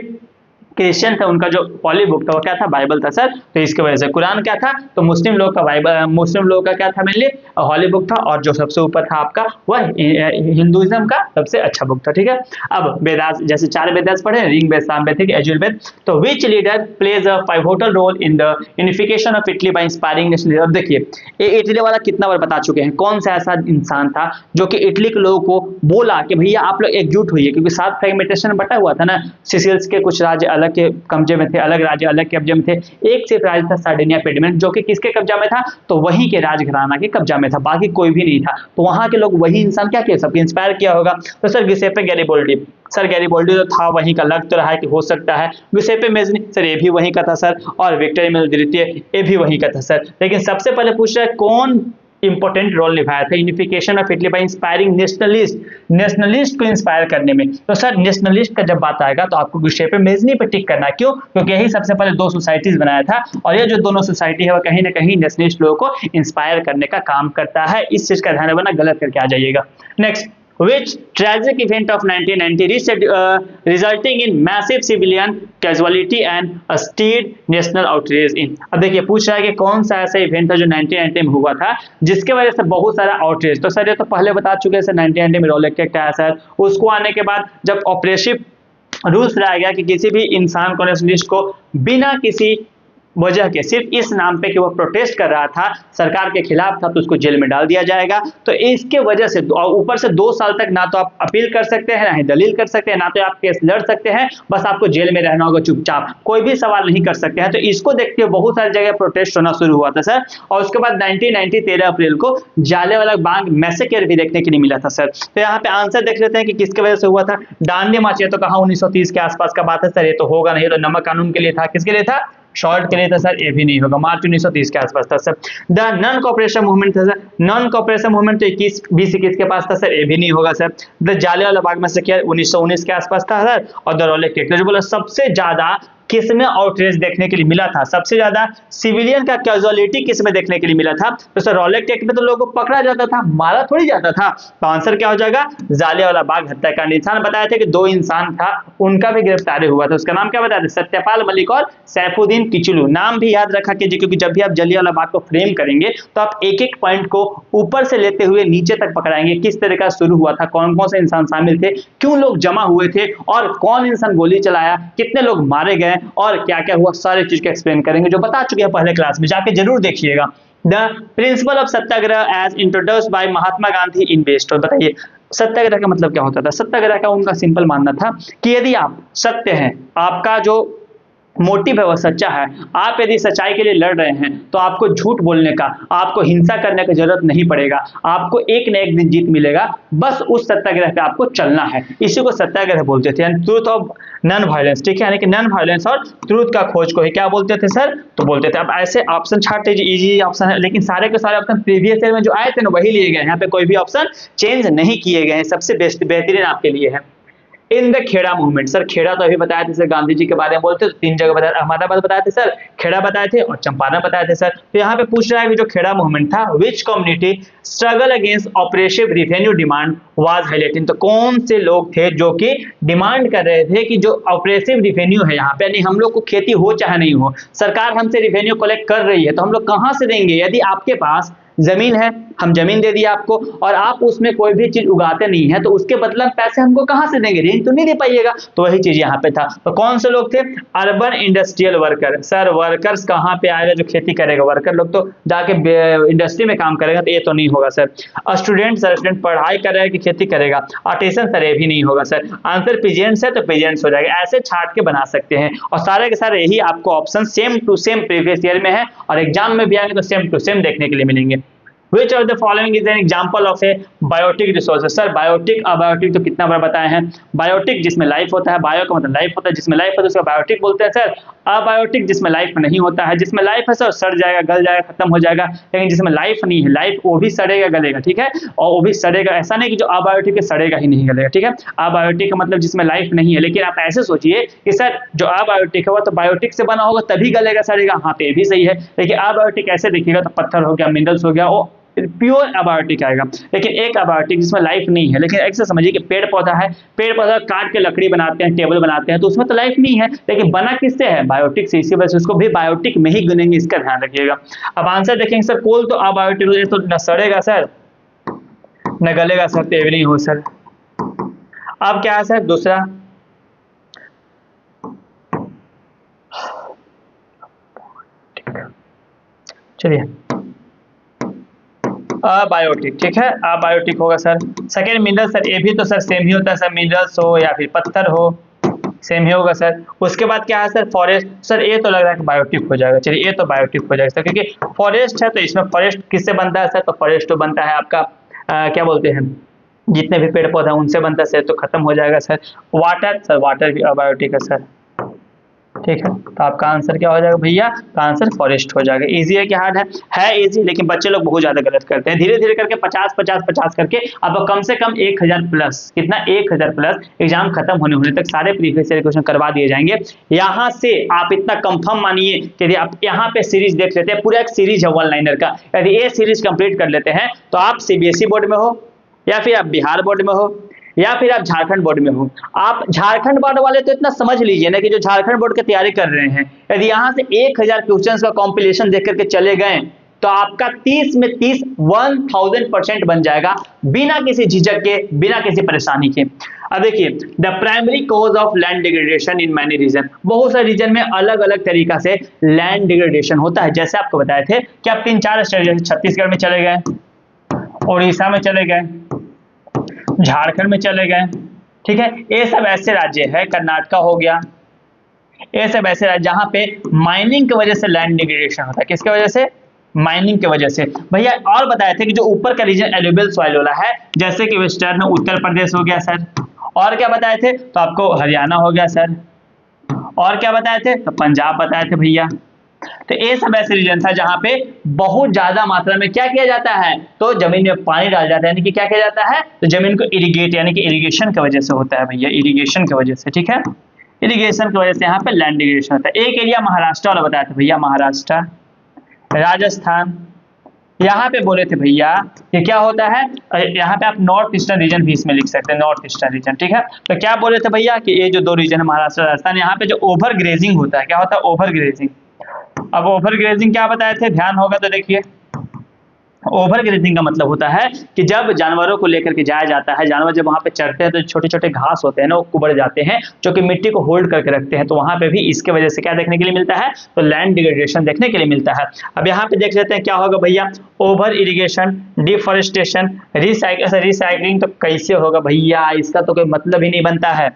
क्रिश्चियन था उनका जो पॉली बुक था वो क्या था, बाइबल था सर। तो इसकी वजह से कुरान क्या था, तो मुस्लिम लोग का बाइबल, मुस्लिम लोग का क्या था मेनली, हॉली बुक था। और जो सबसे ऊपर था आपका वह हिंदुइज्म का सबसे अच्छा बुक था, ठीक है। अब वेदास, जैसे 4 वेदास पढ़े, ऋग वेद, सामवेद, यजुर्वेद। तो which leader plays a pivotal role in the unification of Italy by inspiring national. अब देखिए ये इटली वाला कितना बार बता चुके हैं, कौन सा ऐसा इंसान था जो कि इटली के लोगों को बोला कि भैया आप लोग एकजुट होइए, क्योंकि 7 फ्रेगमेंटेशन बटा हुआ था ना, सिसिल्स के कुछ राज्य अलग के कब्जे में थे, अलग राज्य अलग के कब्जे में थे। एक सिर्फ राज्य था सार्डिनिया पेडिमेंट, जो कि किसके कब्जा में था, तो वहीं के राजघराना के कब्जा में था, बाकी कोई भी नहीं था। तो वहां के लोग वही इंसान क्या किया, सबको इंस्पायर किया होगा। तो सर गिसेपे गैरिबोल्डी, सर गैरिबोल्डी तो था वहीं का, लग तो रहा है कि हो सकता है। गिसेपे मेज़नी, सर ये भी वहीं का था सर। और विक्टर एमिल द्वितीय, ये भी वहीं का था सर। लेकिन सबसे पहले पूछ रहा है कौन इंपॉर्टेंट रोल निभाया था unification of Italy by inspiring nationalist, nationalist को इंस्पायर करने में। तो सर नेशनलिस्ट का जब बात आएगा तो आपको गिसेपे मेज़नी पे टिक करना है। क्यों, क्योंकि यही सबसे पहले 2 सोसाइटीज बनाया था, और ये जो दोनों सोसाइटी है वो कहीं ना कहीं नेशनलिस्ट लोगों को इंस्पायर करने का काम करता है। इस चीज का ध्यान रखना, गलत करके आ जाइएगा। Next, which tragic event of 1990 resulting in massive civilian casualty and a stirred national outrage in। अब देखिए पूछ रहा है कि कौन सा ऐसा इवेंट था जो 1990 में हुआ था जिसके वजह से बहुत सारा आउटरेज। तो सर ये तो पहले बता चुके हैं सर, 1990 में रॉलेट एक्ट आया सर। उसको आने के बाद जब ऑपरेसिव रूल्स लाया गया कि किसी भी इंसान को, नेशनलिस्ट को, बिना किसी वजह के, सिर्फ इस नाम पे कि वो प्रोटेस्ट कर रहा था, सरकार के खिलाफ था, तो उसको जेल में डाल दिया जाएगा। तो इसके वजह से ऊपर से 2 साल तक ना तो आप अपील कर सकते हैं, ना ही दलील कर सकते हैं, ना तो आप केस लड़ सकते हैं, बस आपको जेल में रहना होगा चुपचाप, कोई भी सवाल नहीं कर सकते हैं। तो इसको देखते हुए बहुत सारी जगह प्रोटेस्ट होना शुरू हुआ था सर। और उसके बाद 1990 13 अप्रैल को जालियांवाला बाग मैसेकर भी देखने के लिए मिला था सर। तो यहाँ पे आंसर देख लेते हैं कि किसके वजह से हुआ था। दांडी मार्च, ये तो कहा 1930 के आसपास का बात है सर, ये तो होगा नहीं। तो नमक कानून के लिए था, किसके लिए था, शॉर्ट के लिए था सर, ये भी नहीं होगा। मार्च 1930 के आसपास था sir. The non cooperation movement था सर, नॉन कोऑपरेशन मूवमेंट तो 21-21 के पास था सर, ये भी नहीं होगा sir. The Jallianwala Bagh massacre 1919 के आसपास था सर। और द रॉलेट एक्ट, जो बोला सबसे ज्यादा किसमें आउटरेज देखने के लिए मिला था, सबसे ज्यादा सिविलियन का कैजुअलिटी किसमें देखने के लिए मिला था, तो सर रॉलेट एक्ट में तो लोगों को पकड़ा जाता था, मारा थोड़ी जाता था। तो आंसर क्या हो जाएगा, जालियांवाला बाग हत्याकांड। इंसान बताया था कि 2 इंसान था, उनका भी गिरफ्तारी हुआ था। उसका नाम क्या बताया था, सत्यपाल मलिक और सैफुद्दीन किचलू। नाम भी याद रखा कीजिए, क्योंकि जब भी आप जालियांवाला बाग को फ्रेम करेंगे तो आप एक एक पॉइंट को ऊपर से लेते हुए नीचे तक पकड़ाएंगे, किस तरह का शुरू हुआ था, कौन कौन से इंसान शामिल थे, क्यों लोग जमा हुए थे, और कौन इंसान गोली चलाया, कितने लोग मारे गए, और क्या क्या हुआ, सारे चीज को एक्सप्लेन करेंगे, जो बता चुके हैं पहले क्लास में, जाके जरूर देखिएगा। The principle of Satyagraha as introduced by Mahatma Gandhi in west. और बताइए सत्याग्रह का मतलब क्या होता था। सत्याग्रह का उनका सिंपल मानना था कि यदि आप सत्य हैं, आपका जो मोटिव है वह सच्चा है, आप यदि सच्चाई के लिए लड़ रहे हैं, तो आपको झूठ बोलने का, आपको हिंसा करने की जरूरत नहीं पड़ेगा, आपको एक न एक दिन जीत मिलेगा, बस उस सत्याग्रह पे आपको चलना है। इसी को सत्याग्रह बोलते थे, ट्रूथ ऑफ नॉन वायलेंस, ठीक है, यानी कि नॉन वायलेंस और ट्रूथ का खोज को ही क्या बोलते थे सर, तो बोलते थे। अब ऐसे ऑप्शन छाट लीजिए, इजी ऑप्शन है, लेकिन सारे के सारे ऑप्शन प्रीवियस ईयर में जो आए थे ना वही लिए गए, यहाँ पे कोई भी ऑप्शन चेंज नहीं किए गए हैं, सबसे बेस्ट बेहतरीन आपके लिए है। In the Kheda movement. Sir Kheda तो अभी बताया थे सर, गांधी जी के बारे में बोलते तो 3 जगह बताया, अहमदाबाद बताए थे सर, खेड़ा बताए थे और चंपारण बताए थे सर। तो यहाँ पे पूछ रहा है कि जो खेड़ा मूवमेंट था, विच community struggle against oppressive revenue demand was highlighting. तो कौन से लोग थे जो कि डिमांड कर रहे थे कि जो ऑपरेसिव रिवेन्यू है यहाँ पे, यानी हम लोग को खेती हो चाहे नहीं हो, सरकार हमसे रिवेन्यू कलेक्ट कर रही है तो हम लोग कहाँ से देंगे? यदि आपके पास जमीन है, हम जमीन दे दिया आपको और आप उसमें कोई भी चीज उगाते नहीं है, तो उसके बदले पैसे हमको कहां से देंगे? रेंट तो नहीं दे पाइएगा। तो वही चीज यहाँ पे था। तो कौन से लोग थे? Urban industrial worker. Sir workers कहाँ पे आएगा जो खेती करेगा? वर्कर लोग तो जाके इंडस्ट्री में काम करेगा, तो ये तो नहीं होगा सर। स्टूडेंट, सर स्टूडेंट पढ़ाई कर रहा है कि खेती करेगा? आर्टिसन, सर ये भी नहीं होगा सर। आंसर पीजेंट्स है तो पीजेंट्स हो जाएगा। ऐसे छाट के बना सकते हैं और सारे के सारे यही आपको option same to same previous year में है और एग्जाम में भी आएंगे तो सेम टू सेम देखने के लिए मिलेंगे। Which of the following is an example of a biotic resources? Sir biotic, abiotic तो कितना बार बताए हैं। बायोटिक जिसमें लाइफ होता है, बायो का मतलब लाइफ होता है, जिसमें लाइफ होता है उसका बायोटिक बोलते हैं सर। अबायोटिक जिसमें लाइफ नहीं होता है, जिसमें लाइफ है सर सड़ जाएगा, गल जाएगा, खत्म हो जाएगा। लेकिन जिसमें लाइफ नहीं है, लाइफ वो भी सड़ेगा गलेगा, ठीक है, और वो भी सड़ेगा। ऐसा नहीं कि जो अबायोटिक है सड़ेगा ही नहीं गलेगा, ठीक है। अबायोटिक का मतलब जिसमें लाइफ नहीं है। लेकिन आप ऐसे सोचिए कि सर जो अबायोटिक है वो तो बायोटिक से बना होगा तभी गलेगा सड़ेगा, हाँ तो ये भी सही है। लेकिन अबायोटिक ऐसे देखिएगा तो पत्थर हो गया, मिनरल्स हो गया, वो प्योर अबायोटिक आएगा। लेकिन एक अबायोटिक जिसमें लाइफ नहीं है, लेकिन ऐसे समझिए कि पेड़ पौधा है, पेड़ पौधा काट के लकड़ी बनाते हैं, टेबल बनाते हैं, तो उसमें तो लाइफ नहीं है, लेकिन बना किससे है? बायोटिक से। इसी वजह से उसको भी बायोटिक में ही गिनेंगे, इसका ध्यान रखिएगा। अब आंसर देखेंगे सर, कोल तो अबायोटिक तो न सड़ेगा सर न गलेगा सर, तो ये भी नहीं हो सर। अब क्या है सर दूसरा? चलिए अबायोटिक, ठीक है, अबायोटिक होगा सर। सेकेंड मिनरल, सर ये भी तो सर सेम ही होता है सर, मिनरल्स हो या फिर पत्थर हो सेम ही होगा सर। उसके बाद क्या है सर? फॉरेस्ट। सर ये तो लग रहा है कि बायोटिक हो जाएगा। चलिए ये तो बायोटिक हो जाएगा सर, क्योंकि फॉरेस्ट है तो इसमें फॉरेस्ट किससे बनता है सर? तो फॉरेस्ट तो बनता है आपका क्या बोलते हैं, जितने भी पेड़ पौधा उनसे बनता है सर, तो खत्म हो जाएगा सर। वाटर, सर वाटर भी अबायोटिक है सर, ठीक है। तो आपका आंसर क्या हो जाएगा भैया? तो आंसर फॉरेस्ट हो जाएगा। इजी है कि हार्ड है इजी, लेकिन बच्चे लोग बहुत ज्यादा गलत करते हैं। धीरे धीरे करके 50-50-50 करके अब कम से कम 1000 प्लस, कितना 1000 प्लस एग्जाम खत्म होने तक सारे प्रीवियस ईयर क्वेश्चन करवा दिए जाएंगे। यहाँ से आप इतना कंफर्म मानिए कि यदि आप यहाँ पे सीरीज देख लेते हैं, पूरा एक सीरीज है वन लाइनर का, यदि ये सीरीज कंप्लीट कर लेते हैं तो आप सीबीएसई बोर्ड में हो या फिर आप बिहार बोर्ड में हो या फिर आप झारखंड बोर्ड में हो। आप झारखंड बोर्ड वाले तो इतना समझ लीजिए ना कि जो झारखंड बोर्ड की तैयारी कर रहे हैं, यदि यहाँ से 1000 क्वेश्चंस का कॉम्पिलेशन देख करके चले गए तो आपका 30 में 30 1000% बन जाएगा, बिना किसी झिझक के, बिना किसी परेशानी के। अब देखिए, the primary cause of land degradation in many region, बहुत सारे रीजन में अलग अलग तरीका से लैंड डिग्रेडेशन होता है। जैसे आपको बताए थे कि आप 3-4 स्टेट, जैसे छत्तीसगढ़ में चले गए, उड़ीसा में चले गए, झारखंड में चले गए, ठीक है, ये सब ऐसे राज्य है, कर्नाटका हो गया, ये सब ऐसे राज्य जहां पे माइनिंग की वजह से लैंड डिग्रेडेशन होता है। किसके वजह से? माइनिंग की वजह से। भैया और बताए थे कि जो ऊपर का रीजन एल्यूवियल सॉइल वाला है, जैसे कि वेस्टर्न उत्तर प्रदेश हो गया सर, और क्या बताए थे? तो आपको हरियाणा हो गया सर, और क्या बताए थे? तो पंजाब बताए थे भैया। तो ये सब ऐसे रीजन था जहां पे बहुत ज्यादा मात्रा में क्या किया जाता है? तो जमीन में पानी डाल जाता है, यानी कि क्या किया जाता है? तो जमीन को इरिगेट, यानी कि इरिगेशन की वजह से होता है भैया, इरिगेशन की वजह से, ठीक है, इरिगेशन की वजह से यहाँ पे लैंड डिग्रेडेशन होता है। एक एरिया महाराष्ट्र वाला बताया था भैया, महाराष्ट्र, राजस्थान, यहाँ पे बोले थे भैया कि क्या होता है, यहाँ पे आप नॉर्थ ईस्टर्न रीजन भी इसमें लिख सकते हैं, नॉर्थ ईस्टर्न रीजन, ठीक है। तो क्या बोले थे भैया कि ये जो 2 रीजन है महाराष्ट्र राजस्थान, यहाँ पे जो ओवर ग्रेजिंग होता है, क्या होता है? Over grazing. अब ओवर ग्रेजिंग क्या बताए थे? ध्यान होगा तो देखिए, ओवर ग्रेजिंग का मतलब होता है कि जब जानवरों को लेकर के जाया जाता है, जानवर जब वहां पे चढ़ते हैं तो छोटे छोटे घास होते हैं ना, वो कुबड़ जाते हैं, जो कि मिट्टी को होल्ड करके रखते हैं, तो वहां पे भी इसके वजह से क्या देखने के लिए मिलता है? तो लैंड डिग्रेडेशन देखने के लिए मिलता है। अब यहाँ पे देख लेते हैं क्या होगा भैया, ओवर इरिगेशन, डिफॉरेस्टेशन, रिसाइकलिंग तो कैसे होगा भैया, इसका तो कोई मतलब ही नहीं बनता है।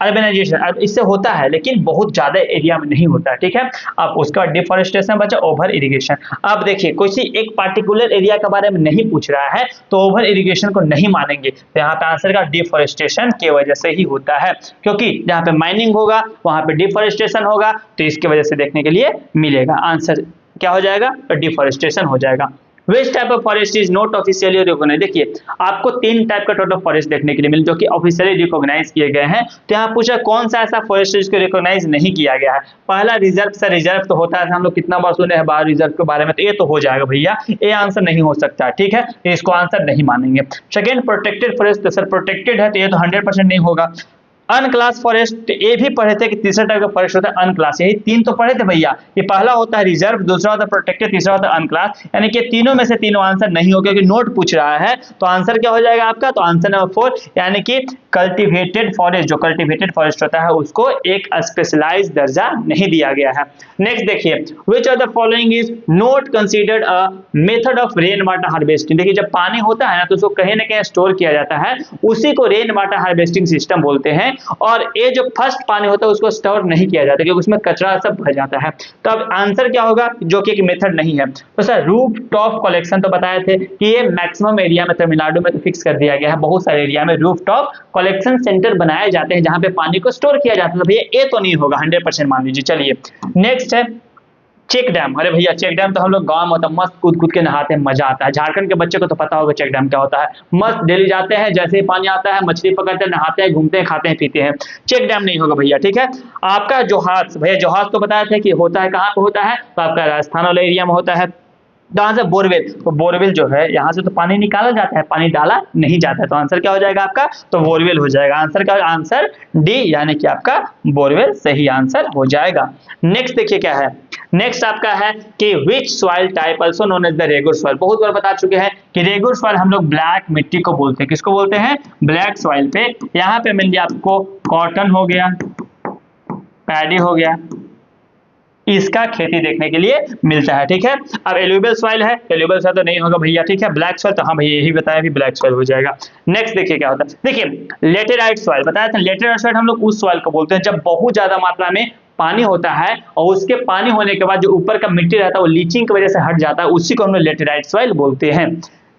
अर्बनाइजेशन, अब इससे होता है लेकिन बहुत ज्यादा एरिया में नहीं होता है, ठीक है। अब उसके बाद डिफॉरेस्टेशन बचा, ओवर इरिगेशन। अब देखिए कोई एक पार्टिकुलर एरिया के बारे में नहीं पूछ रहा है तो ओवर इरिगेशन को नहीं मानेंगे, तो यहाँ पे आंसर का डिफॉरेस्टेशन की वजह से ही होता है, क्योंकि जहाँ पे माइनिंग होगा वहां पे डिफॉरेस्टेशन होगा, तो इसकी वजह से देखने के लिए मिलेगा। आंसर क्या हो जाएगा? तो डिफॉरेस्टेशन हो जाएगा। Which type of forest is not officially recognise. देखिए आपको 3 टाइप का टोटल फॉरेस्ट देखने के लिए मिले जो कि ऑफिशियली रिकॉग्नाइज किए गए हैं। तो यहाँ पूछा कौन सा ऐसा फॉरेस्ट जिसको रिकॉग्नाइज नहीं किया गया है। पहला रिजर्व। सर रिजर्व तो होता है, हम लोग कितना बार सुने हैं बाहर रिजर्व के बारे में, तो ये तो हो जाएगा भैया, ये आंसर नहीं हो सकता, ठीक है, इसको आंसर नहीं मानेंगे। सेकेंड प्रोटेक्टेड फॉरेस्ट, तो सर प्रोटेक्टेड है तो ये तो 100% नहीं होगा। अनक्लास फॉरेस्ट, ये भी पढ़े थे कि तीसरा टाइप का फॉरेस्ट होता है अनक्लास, यही 3 तो पढ़े थे भैया। ये पहला होता है रिजर्व, दूसरा होता है प्रोटेक्टेड, तीसरा होता है अनक्लास, यानी कि तीनों में से तीनों आंसर नहीं हो, क्योंकि नोट पूछ रहा है। तो आंसर क्या हो जाएगा आपका, तो आंसर नंबर 4 यानी कि कल्टिवेटेड फॉरेस्ट। जो कल्टिवेटेड फॉरेस्ट होता है उसको एक स्पेशलाइज्ड दर्जा नहीं दिया गया है। नेक्स्ट देखिए, विच of the following is not considered a method of rain water harvesting. देखिए जब पानी होता है ना तो उसको कहीं ना कहीं स्टोर किया जाता है, उसी को रेन वाटर हार्वेस्टिंग सिस्टम बोलते हैं। और ये जो फर्स्ट पानी होता है उसको स्टोर नहीं किया जाता क्योंकि उसमें कचरा सब भर जाता है। तो अब आंसर क्या होगा, जो कि एक मेथड नहीं है। तो सर रूफ टॉप कलेक्शन तो बताए थे कि ये मैक्सिमम एरिया में तमिलनाडु में तो फिक्स कर दिया गया है, बहुत सारे एरिया में रूफ टॉप कलेक्शन सेंटर बनाए जाते हैं जहां पे पानी को स्टोर किया जाता है। तो भैया ये तो नहीं होगा, 100% मान लीजिए। चलिए नेक्स्ट है चेक डैम। अरे भैया चेक डैम तो हम लोग गांव में होता है, मस्त कूद कूद के नहाते हैं, मजा आता है। झारखंड के बच्चे को तो पता होगा चेक डैम क्या होता है, मस्त डेली जाते हैं, जैसे ही पानी आता है मछली पकड़ते हैं, नहाते हैं, घूमते हैं, खाते हैं, पीते हैं। चेक डैम नहीं होगा भैया, ठीक है। आपका जोहाज, भैया जोहाज तो बताया था कि होता है कहाँ पे होता है, तो आपका राजस्थान वाले एरिया में होता है। यहाँ से बोरवेल, तो बोरवेल जो है यहाँ से तो पानी निकाला जाता है, पानी डाला नहीं जाता है। तो आंसर क्या हो जाएगा आपका, तो बोरवेल हो जाएगा। आंसर क्या, आंसर डी यानी कि आपका बोरवेल सही आंसर हो जाएगा। नेक्स्ट देखिए क्या है, नेक्स्ट आपका है कि which soil type also known as the regur soil. बहुत बार बता चुके हैं कि रेगुर सॉइल हम लोग ब्लैक मिट्टी को बोलते हैं। किसको बोलते हैं, ब्लैक सॉइल पे। यहाँ पे मिल गया आपको कॉटन हो गया, पैडी हो गया, इसका खेती देखने के लिए मिलता है, ठीक है। अब एल्यूवियल सॉइल है, एल्यूवियल सॉइल तो नहीं होगा भैया, ठीक है। ब्लैक सॉइल तो हाँ भैया यही बताया भी ब्लैक सॉइल हो जाएगा। नेक्स्ट देखिए क्या होता है, देखिए लेटेराइट सॉइल बताया था। लेटेराइट सॉइल हम लोग उस सॉइल को बोलते हैं जब बहुत ज्यादा मात्रा में पानी होता है और उसके पानी होने के बाद जो ऊपर का मिट्टी रहता है वो लीचिंग की वजह से हट जाता है, उसी को हम लोग लेटेराइट सॉइल बोलते हैं।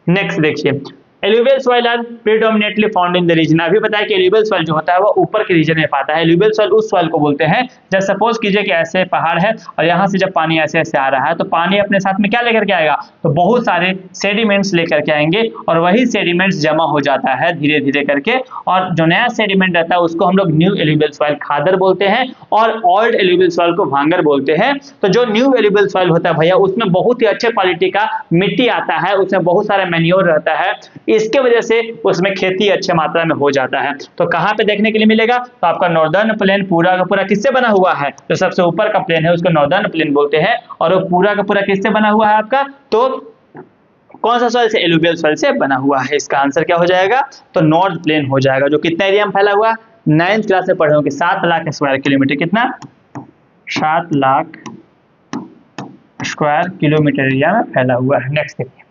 नेक्स्ट देखिए, alluvial soil are predominantly found in the region. अभी बताया कि एल्यूवियल सॉइल जो होता है वो ऊपर के रीजन में पाता है। एल्यूवियल सॉइल उस सॉइल को बोलते हैं जब सपोज कीजिए कि ऐसे पहाड़ है और यहाँ से जब पानी ऐसे ऐसे आ रहा है तो पानी अपने साथ में क्या लेकर के आएगा, तो बहुत सारे सेडिमेंट्स लेकर के आएंगे और वही सेडिमेंट्स जमा हो जाता है धीरे धीरे करके, और जो नया सेडिमेंट रहता है उसको हम लोग न्यू एल्यूवियल सॉइल खादर बोलते हैं और ओल्ड एल्यूवियल सॉइल को भांगर बोलते हैं। तो जो न्यू एल्यूवियल सॉइल होता है भैया उसमें बहुत ही अच्छे क्वालिटी का मिट्टी आता है, उसमें बहुत सारा मैन्योर रहता है, इसके वजह से उसमें खेती अच्छे मात्रा में हो जाता है। तो कहाँ पे देखने के लिए मिलेगा, तो आपका नॉर्दर्न प्लेन पूरा का पूरा किससे बना हुआ है, जो सबसे ऊपर का प्लेन है उसको नॉर्दर्न प्लेन बोलते हैं, और वो पूरा का पूरा किससे बना हुआ है आपका, तो कौन सा सॉइल से, एलुवियल सॉइल से बना हुआ है। इसका आंसर क्या हो जाएगा, तो नॉर्थ प्लेन हो जाएगा, जो कितना एरिया में फैला हुआ, 9th क्लास में पढ़े होंगे, 7 लाख स्क्वायर किलोमीटर, कितना 7 लाख स्क्वायर किलोमीटर एरिया में फैला हुआ है। नेक्स्ट देखिए,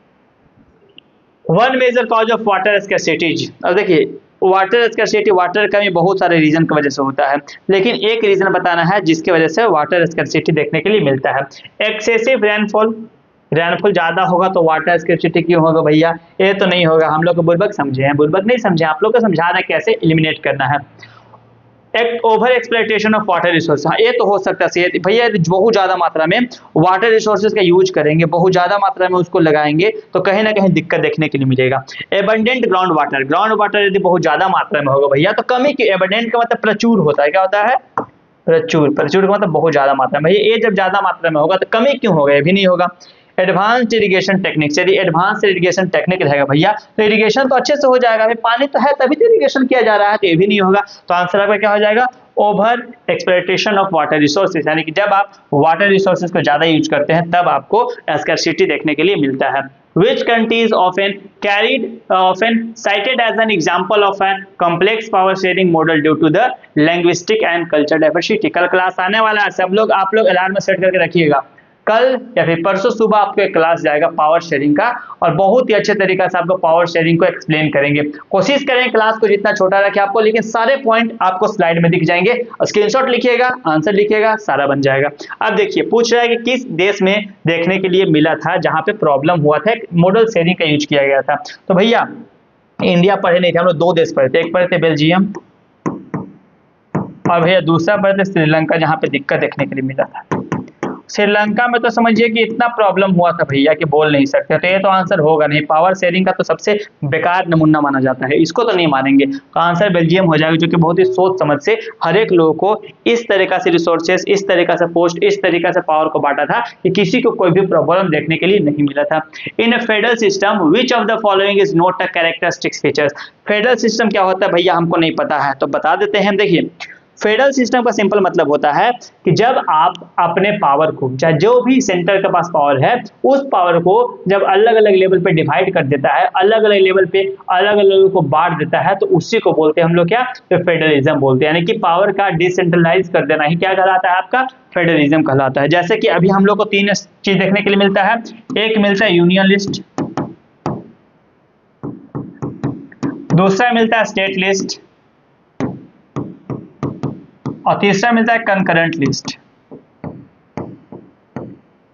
one major cause of water scarcity. अब देखिए वाटर स्कैर्सिटी, वाटर कमी बहुत सारे रीजन की वजह से होता है, लेकिन एक रीजन बताना है जिसकी वजह से वाटर स्कैर्सिटी देखने के लिए मिलता है। एक्सेसिव रेनफॉल, रेनफॉल ज्यादा होगा तो वाटर स्कैर्सिटी क्यों होगा भैया, ये तो नहीं होगा। हम लोग को बुर्बक समझे हैं, बुर्बक नहीं समझे, आप लोग को समझा रहे हैं कैसे एलिमिनेट करना है। एक over exploitation of water resource, हाँ ये तो हो सकता है भैया, बहुत ज्यादा मात्रा में वाटर रिसोर्सेज का यूज करेंगे, बहुत ज्यादा मात्रा में उसको लगाएंगे तो कहीं ना कहीं दिक्कत देखने के लिए मिलेगा। Abundant ground water, ground water यदि बहुत ज्यादा मात्रा में होगा भैया तो कमी की, एबंडेंट का मतलब प्रचुर होता है, क्या होता है, प्रचुर, प्रचुर का मतलब बहुत ज्यादा मात्रा में, ये जब ज्यादा मात्रा में होगा तो कमी क्यों होगा, ये भी नहीं होगा। एडवांस्ड इरिगेशन टेक्निक्स, यदि एडवांस इरिगेशन टेक्निक रहेगा भैया तो इरिगेशन तो अच्छे से हो जाएगा, भाई पानी तो है तभी तो इरिगेशन किया जा रहा है, तो ये भी नहीं होगा। तो आंसर आपका क्या हो जाएगा, over exploitation of water resources, यानी कि जब आप वाटर रिसोर्सेज को ज्यादा यूज करते हैं तब आपको स्कैर्सिटी देखने के लिए मिलता है। Which country is often cited as an example of a complex power sharing model due to the linguistic and cultural diversity। कल क्लास आने वाला है, सब लोग आप लोग अलार्म सेट करके रखिएगा, कल या फिर परसों सुबह आपको एक क्लास जाएगा पावर शेयरिंग का, और बहुत ही अच्छे तरीके से आपको पावर शेयरिंग को एक्सप्लेन करेंगे। कोशिश करें क्लास को जितना छोटा रखे आपको, लेकिन सारे पॉइंट आपको स्लाइड में दिख जाएंगे, स्क्रीनशॉट लिखिएगा, आंसर लिखिएगा, सारा बन जाएगा। अब देखिए पूछ रहा है कि किस देश में देखने के लिए मिला था जहां पे प्रॉब्लम हुआ था, मॉडल शेयरिंग का यूज किया गया था। तो भैया इंडिया पढ़े नहीं थे हम लोग, 2 देश पढ़े थे, एक पढ़े थे बेल्जियम और भैया दूसरा पढ़े थे श्रीलंका, जहां पे दिक्कत देखने के लिए मिला था। श्रीलंका में तो समझिए कि इतना प्रॉब्लम हुआ था भैया कि बोल नहीं सकते, तो ये तो आंसर होगा नहीं। पावर शेयरिंग का तो सबसे बेकार नमूना माना जाता है, इसको तो नहीं मानेंगे। तो आंसर बेल्जियम हो जाएगा, जो कि बहुत ही सोच समझ से हर एक लोगों को इस तरीका से रिसोर्सेस, इस तरीका से पोस्ट, इस तरीका से पावर को बांटा था कि किसी को कोई भी प्रॉब्लम देखने के लिए नहीं मिला था। In a federal system which of the following is not a characteristic features. Federal system क्या होता है भैया, हमको नहीं पता है, तो बता देते हैं। देखिए, फेडरल सिस्टम का सिंपल मतलब होता है कि जब आप अपने पावर को, चाहे जो भी सेंटर के पास पावर है, उस पावर को जब अलग अलग लेवल पे डिवाइड कर देता है, अलग अलग लेवल पे अलग अलग को बांट देता है, तो उसी को बोलते हैं हम लोग क्या, तो फेडरलिज्म बोलते हैं। यानी कि पावर का डिसेंट्रलाइज कर देना ही क्या कहलाता है, आपका फेडरलिज्म कहलाता है। जैसे कि अभी हम लोग को तीन चीज देखने के लिए मिलता है। एक मिलता है यूनियन लिस्ट, दूसरा मिलता है स्टेट लिस्ट, और तीसरा मिलता है कंकरेंट लिस्ट।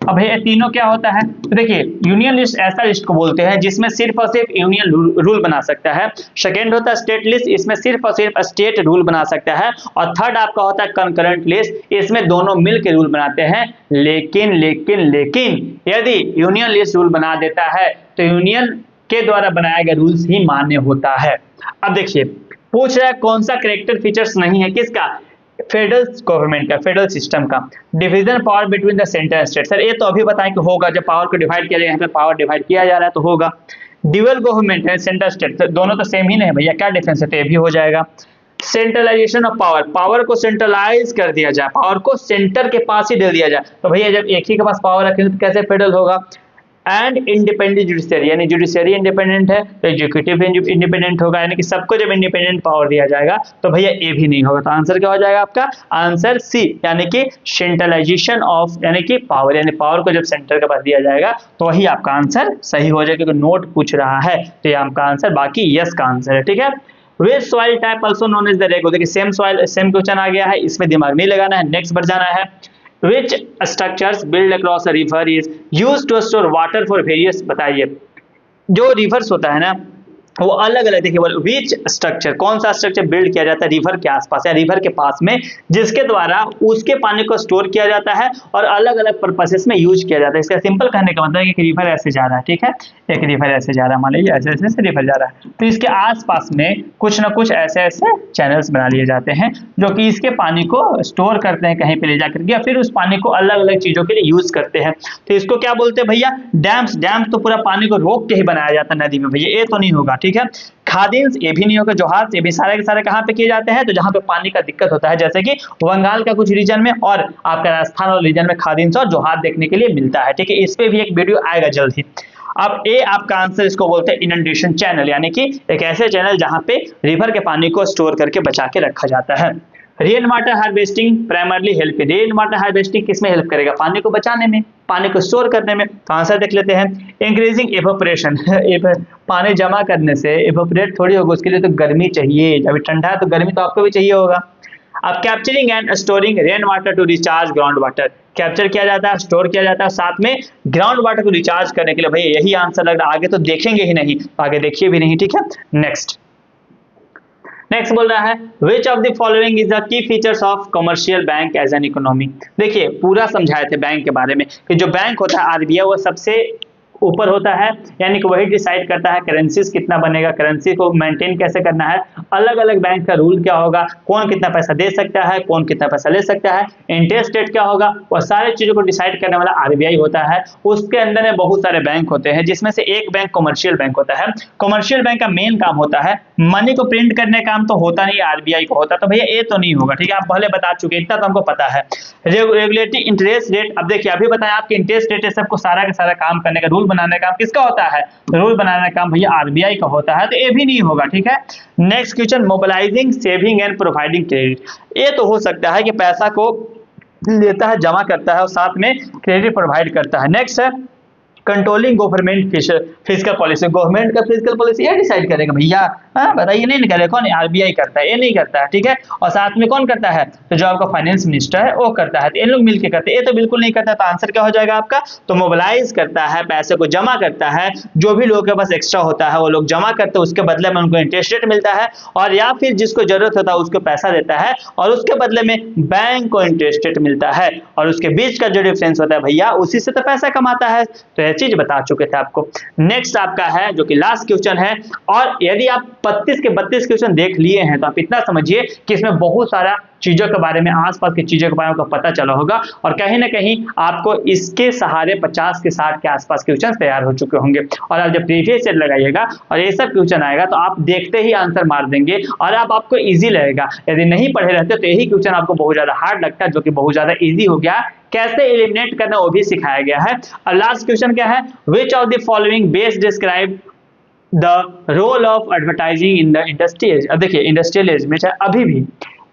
अब ये तीनों क्या होता है, तो देखिए, यूनियन लिस्ट ऐसा लिस्ट को बोलते हैं जिसमें सिर्फ और सिर्फ यूनियन रूल बना सकता है। सेकेंड होता है स्टेट लिस्ट, इसमें सिर्फ और सिर्फ स्टेट रूल बना सकता है। और थर्ड आपका होता है कंकरेंट लिस्ट, इसमें दोनों मिलकर रूल बनाते हैं। लेकिन लेकिन लेकिन यदि यूनियन लिस्ट रूल बना देता है तो यूनियन के द्वारा बनाया गया रूल्स ही मान्य होता है। अब देखिए, पूछ रहा है कौन सा कैरेक्टर फीचर्स नहीं है, किसका, फेडरल गवर्नमेंट का, फेडरल सिस्टम का। Division power between the centre and state, sir ये तो अभी बताएं कि होगा, जब पावर को डिवाइड किया जाएगा, यहाँ पे पावर डिवाइड किया जा रहा है तो होगा। ड्यूअल गवर्नमेंट है, सेंटर स्टेट, दोनों तो सेम ही नहीं भैया, क्या डिफरेंस है, तो ये भी हो जाएगा। सेंट्रलाइजेशन ऑफ पावर, पावर को सेंट्रलाइज कर दिया जाए, पावर को सेंटर के पास ही दे दिया जाए, तो भैया जब एक ही के पास पावर रखेंगे तो कैसे फेडरल होगा। एंड इंडिपेंडेंट जुडिशरी, यानी जुडिशरी इंडिपेंडेंट है तो एग्जीक्यूटिव इंडिपेंडेंट होगा, यानी कि सबको जब इंडिपेंडेंट पावर दिया जाएगा तो भैया ए भी नहीं होगा। तो आंसर क्या हो जाएगा आपका, आंसर सी, यानी कि सेंट्रलाइजेशन ऑफ, यानी कि पावर, यानी पावर को जब सेंटर के पास दिया जाएगा तो वही आपका आंसर सही हो जाएगा, क्योंकि नोट पूछ रहा है तो ये आपका आंसर, बाकी यस का आंसर है। ठीक है, which soil type also known as the rego, देखिए सेम सॉइल, सेम क्वेश्चन आ गया है, इसमें दिमाग नहीं लगाना है, नेक्स्ट बढ़ जाना है। Which structures built across a river is used to store water for various, बताइए जो रिवर्स होता है ना वो अलग अलग, देखिए विच स्ट्रक्चर, कौन सा स्ट्रक्चर बिल्ड किया जाता है रिवर के आसपास या रिवर के पास में, जिसके द्वारा उसके पानी को स्टोर किया जाता है और अलग अलग पर्पसेस में यूज किया जाता है। इसका सिंपल कहने का मतलब है कि रिवर ऐसे जा रहा है, ठीक है, एक रिवर ऐसे जा रहा है, मान लीजिए ऐसे ऐसे रिवर जा रहा है, तो इसके आसपास में कुछ ना कुछ ऐसे ऐसे चैनल्स बना लिए जाते हैं जो कि इसके पानी को स्टोर करते हैं कहीं पे ले जाकर के, या फिर उस पानी को अलग अलग चीजों के लिए यूज करते हैं। तो इसको क्या बोलते हैं भैया, डैम्स। डैम्स तो पूरा पानी को रोक के ही बनाया जाता है नदी में, भैया ये तो नहीं होगा। ठीक है, खादिन्स ये भी नहीं होगा, जोहार्स ये भी सारे के सारे कहाँ पे किए जाते हैं, तो जहाँ पे पानी का दिक्कत होता है, जैसे कि बंगाल का कुछ रीजन में और आपका राजस्थान और रीजन में खादिन्स और जोहार देखने के लिए मिलता है। ठीक है, इस पे भी एक वीडियो आएगा जल्द ही। अब ए आपका आंसर, इसको बोलते हैं इनंडेशन चैनल, यानी कि एक ऐसे चैनल जहाँ पे रिवर के पानी को स्टोर करके बचा के रखा जाता है। Rain water harvesting primarily help, rain water harvesting किसमें हेल्प करेगा, पानी को बचाने में, पानी को स्टोर करने में। तो आंसर देख लेते हैं, इंक्रीजिंग एवोपरेशन, पानी जमा करने से एवोपरेट थोड़ी होगा, उसके लिए तो गर्मी चाहिए, जब ठंडा है तो गर्मी तो आपको भी चाहिए होगा। अब capturing and storing rain water to recharge ground water, capture किया जाता है, स्टोर किया जाता है, साथ में ग्राउंड वाटर को रिचार्ज करने के लिए, भैया यही आंसर लग रहा है, आगे तो देखेंगे ही नहीं, आगे देखिए भी नहीं। ठीक है, नेक्स्ट बोल रहा है which of the following is the key features of commercial bank as an economy. देखिए पूरा समझाए थे बैंक के बारे में कि जो बैंक होता है आरबीआई वो सबसे ऊपर होता है, यानी कि वही डिसाइड करता है करेंसीज कितना बनेगा, करेंसी को मेंटेन कैसे करना है, अलग अलग बैंक का रूल क्या होगा, कौन कितना पैसा दे सकता है, कौन कितना पैसा ले सकता है, इंटरेस्ट रेट क्या होगा, और सारी चीजों को डिसाइड करने वाला आरबीआई होता है। उसके अंदर में बहुत सारे बैंक होते हैं, जिसमें से एक बैंक कमर्शियल बैंक होता है। कमर्शियल बैंक का मेन काम होता है मनी को प्रिंट करने का काम, तो होता नहीं आरबीआई को होता, तो भैया ये तो नहीं होगा। ठीक है, आप पहले बता चुके, इतना तो हमको पता है। रेगुलेटरी इंटरेस्ट रेट, अब देखिए अभी बताया आपके इंटरेस्ट रेट सबको सारा का सारा काम करने का, रूल बनाने का काम किसका होता है, रूल बनाने का काम भैया आरबीआई का होता है, तो ये भी नहीं होगा। ठीक है, next question, mobilising saving and providing credit, ये तो हो सकता है कि पैसा को लेता है, जमा करता है और साथ में क्रेडिट प्रोवाइड करता है। नेक्स्ट है controlling government physical policy, government का फिजिकल पॉलिसी ये डिसाइड करेगा भैया। हाँ बताइए, नहीं करेगा कौन? आरबीआई करता है, ये नहीं करता है, ठीक है। और साथ में कौन करता है? तो जो आपका फाइनेंस मिनिस्टर है वो करता है, तो ये लोग मिलकर करते हैं, ये तो बिल्कुल नहीं करता। तो आंसर क्या हो जाएगा आपका? तो मोबिलाइज करता है, पैसे को जमा करता है, जो भी लोगों के पास एक्स्ट्रा होता है वो लोग जमा करते हैं, उसके बदले में उनको इंटरेस्ट रेट मिलता है, और या फिर जिसको जरूरत होता है उसको पैसा देता है, और उसके बदले में बैंक को इंटरेस्ट रेट मिलता है, और उसके बीच का जो डिफरेंस होता है भैया उसी से तो पैसा कमाता है। तो यह चीज बता चुके थे आपको। नेक्स्ट आपका है जो कि लास्ट क्वेश्चन है, और यदि आप 32 के 32 क्वेश्चन देख लिए हैं तो आप इतना समझिए कि इसमें बहुत सारा चीजों के बारे में, आसपास की चीजों के बारे में आपको पता चला होगा, और कहीं ना कहीं आपको इसके सहारे 50 के 60 के आसपास क्वेश्चन तैयार हो चुके होंगे। और आप जब प्रीवियस ईयर लगाइएगा और ये सब क्वेश्चन आएगा तो आप देखते ही आंसर मार देंगे, और आपको इजी लगेगा। यदि नहीं पढ़े रहते तो यही क्वेश्चन आपको बहुत ज्यादा हार्ड लगता है, जो कि बहुत ज्यादा इजी हो गया। कैसे एलिमिनेट करना वो भी सिखाया गया है। और लास्ट क्वेश्चन क्या है? Which of the following best describe the role of advertising in the industry age. अब देखिए इंडस्ट्रियल एज में चाहे अभी भी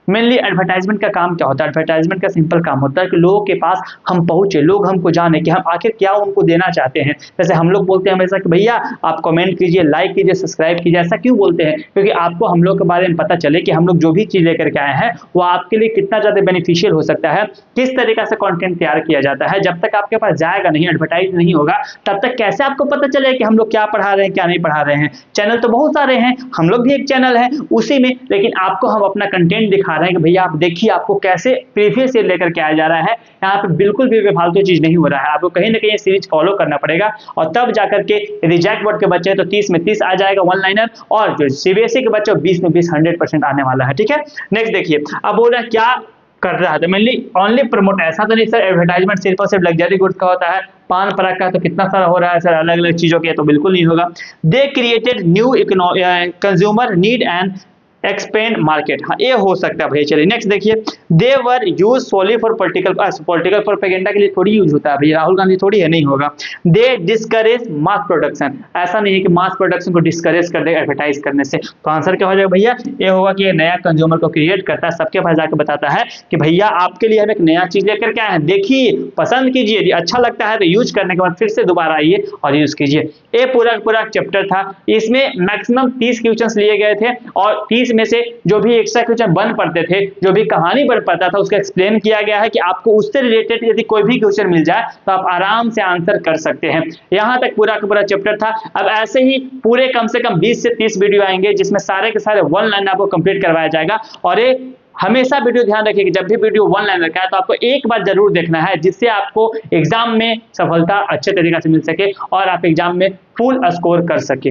मेनली एडवर्टाइजमेंट का काम क्या होता है? एडवर्टाइजमेंट का सिंपल काम होता है कि लोगों के पास हम पहुंचे, लोग हमको जाने कि हम आखिर क्या उनको देना चाहते हैं। जैसे हम लोग बोलते हैं हमेशा कि भैया आप कमेंट कीजिए, लाइक कीजिए, सब्सक्राइब कीजिए। ऐसा क्यों बोलते हैं? क्योंकि आपको हम लोग के बारे में पता चले कि हम लोग जो भी चीज लेकर के आए हैं वो आपके लिए कितना ज्यादा बेनिफिशियल हो सकता है, किस तरीके से कंटेंट तैयार किया जाता है। जब तक आपके पास जाएगा नहीं, एडवर्टाइज नहीं होगा, तब तक कैसे आपको पता चलेगा कि हम लोग क्या पढ़ा रहे हैं, क्या नहीं पढ़ा रहे हैं। चैनल तो बहुत सारे हैं, हम लोग भी एक चैनल है उसी में, लेकिन आपको हम अपना कंटेंट दिखा रहे हैं कि भैया आप देखिए आपको कैसे प्रीवियस ईयर लेकर के आया जा रहा है। यहाँ पे बिल्कुल भी बेफालतू चीज नहीं हो रहा है, आपको कहीं ना कहीं सीरीज फॉलो करना पड़ेगा, और तब जाकर के रिजेक्ट बोर्ड के बच्चे तो 30 में 30 आ जाएगा वन लाइनर, और जो सीबीएसई के बच्चे 20 में 20 100% आने वाला है, ठीक है। नेक्स्ट देखिए, अब बोल रहा है क्या कर रहा है, तो मेनली ओनली प्रमोट। ऐसा तो नहीं सर एडवर्टाइजमेंट सिर्फ और सिर्फ लग्जरी गुड्स का होता है, पान पराग का तो कितना सारा हो रहा है सर, अलग अलग चीजों के, तो बिल्कुल नहीं होगा। They created new consumer need and expand market, हाँ ये हो सकता है भैया। चलिए नेक्स्ट देखिए, they were used solely for political propaganda के लिए थोड़ी यूज होता है भैया, राहुल गांधी थोड़ी है, नहीं होगा। दे डिस्करेज मास प्रोडक्शन, ऐसा नहीं है कि मास प्रोडक्शन को डिस्करेज कर देगा एडवर्टाइज करने से। तो आंसर क्या हो जाएगा भैया? ये होगा कि ये नया कंज्यूमर को क्रिएट करता है, सबके पास जाकर बताता है कि भैया आपके लिए हम एक नया चीज लेकर के आए हैं, देखिए पसंद कीजिए, यदि अच्छा लगता है तो यूज करने के बाद फिर से दोबारा आइए और यूज कीजिए। ये पूरा चैप्टर था, इसमें मैक्सिमम 30 क्वेश्चन लिए गए थे, और 30 में से जो भी एक्स्ट्रा क्वेश्चन बन पड़ते थे, जो भी कहानी बन पड़ता था, उसका एक्सप्लेन किया गया है कि आपको उससे रिलेटेड यदि कोई भी क्वेश्चन मिल जाए तो आप आराम से आंसर कर सकते हैं। यहां तक पूरा का पूरा चैप्टर था। अब ऐसे ही पूरे कम से कम 20 से 30 वीडियो आएंगे जिसमें सारे के सारे वन लाइन आपको कंप्लीट करवाया जाएगा। और ये हमेशा वीडियो ध्यान रखिए कि जब भी वीडियो वन लाइनर का है तो आपको एक बार जरूर देखना है, जिससे आपको एग्जाम में सफलता अच्छे तरीके से मिल सके और आप एग्जाम में फुल स्कोर कर सके।